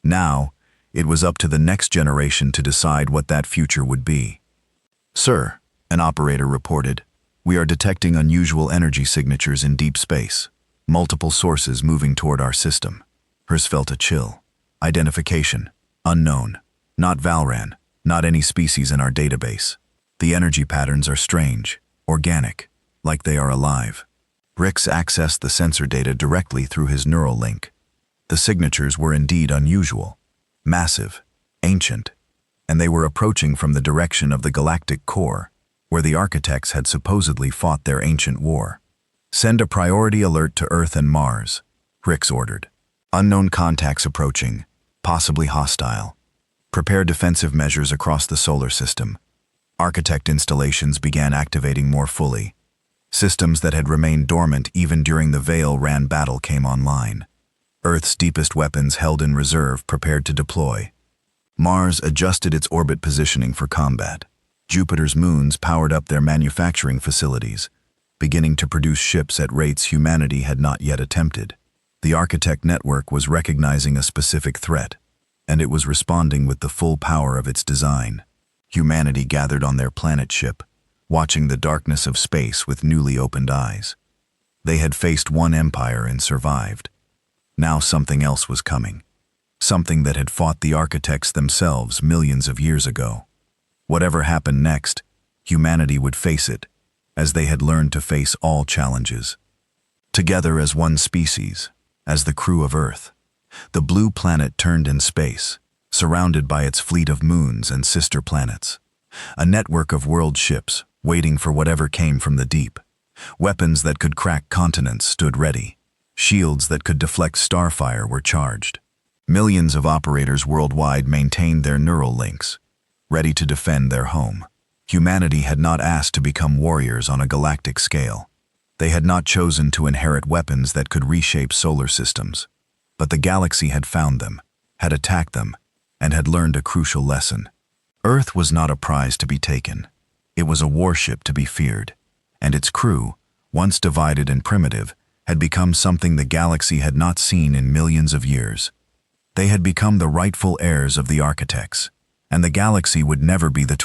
Now, it was up to the next generation to decide what that future would be. "Sir," an operator reported, "we are detecting unusual energy signatures in deep space, multiple sources moving toward our system." Hers felt a chill. "Identification: unknown. Not Valran. Not any species in our database. The energy patterns are strange, organic, like they are alive. Rix accessed the sensor data directly through his neural link. The signatures were indeed unusual, massive, ancient, and they were approaching from the direction of the galactic core, where the architects had supposedly fought their ancient war. Send a priority alert to Earth and Mars, Rix ordered. Unknown contacts approaching, possibly hostile. Prepare defensive measures across the solar system. Architect installations began activating more fully. Systems that had remained dormant even during the Veil-Ran battle came online. Earth's deepest weapons held in reserve prepared to deploy. Mars adjusted its orbit positioning for combat. Jupiter's moons powered up their manufacturing facilities, beginning to produce ships at rates humanity had not yet attempted. The Architect network was recognizing a specific threat, and it was responding with the full power of its design. Humanity gathered on their planet ship, watching the darkness of space with newly opened eyes. They had faced one empire and survived. Now something else was coming. Something that had fought the architects themselves millions of years ago. Whatever happened next, humanity would face it, as they had learned to face all challenges. Together as one species, as the crew of Earth, the blue planet turned in space, surrounded by its fleet of moons and sister planets. A network of world ships, waiting for whatever came from the deep. Weapons that could crack continents stood ready. Shields that could deflect starfire were charged. Millions of operators worldwide maintained their neural links, ready to defend their home. Humanity had not asked to become warriors on a galactic scale. They had not chosen to inherit weapons that could reshape solar systems. But the galaxy had found them, had attacked them, and had learned a crucial lesson. Earth was not a prize to be taken. It was a warship to be feared, and its crew, once divided and primitive, had become something the galaxy had not seen in millions of years. They had become the rightful heirs of the architects, and the galaxy would never be the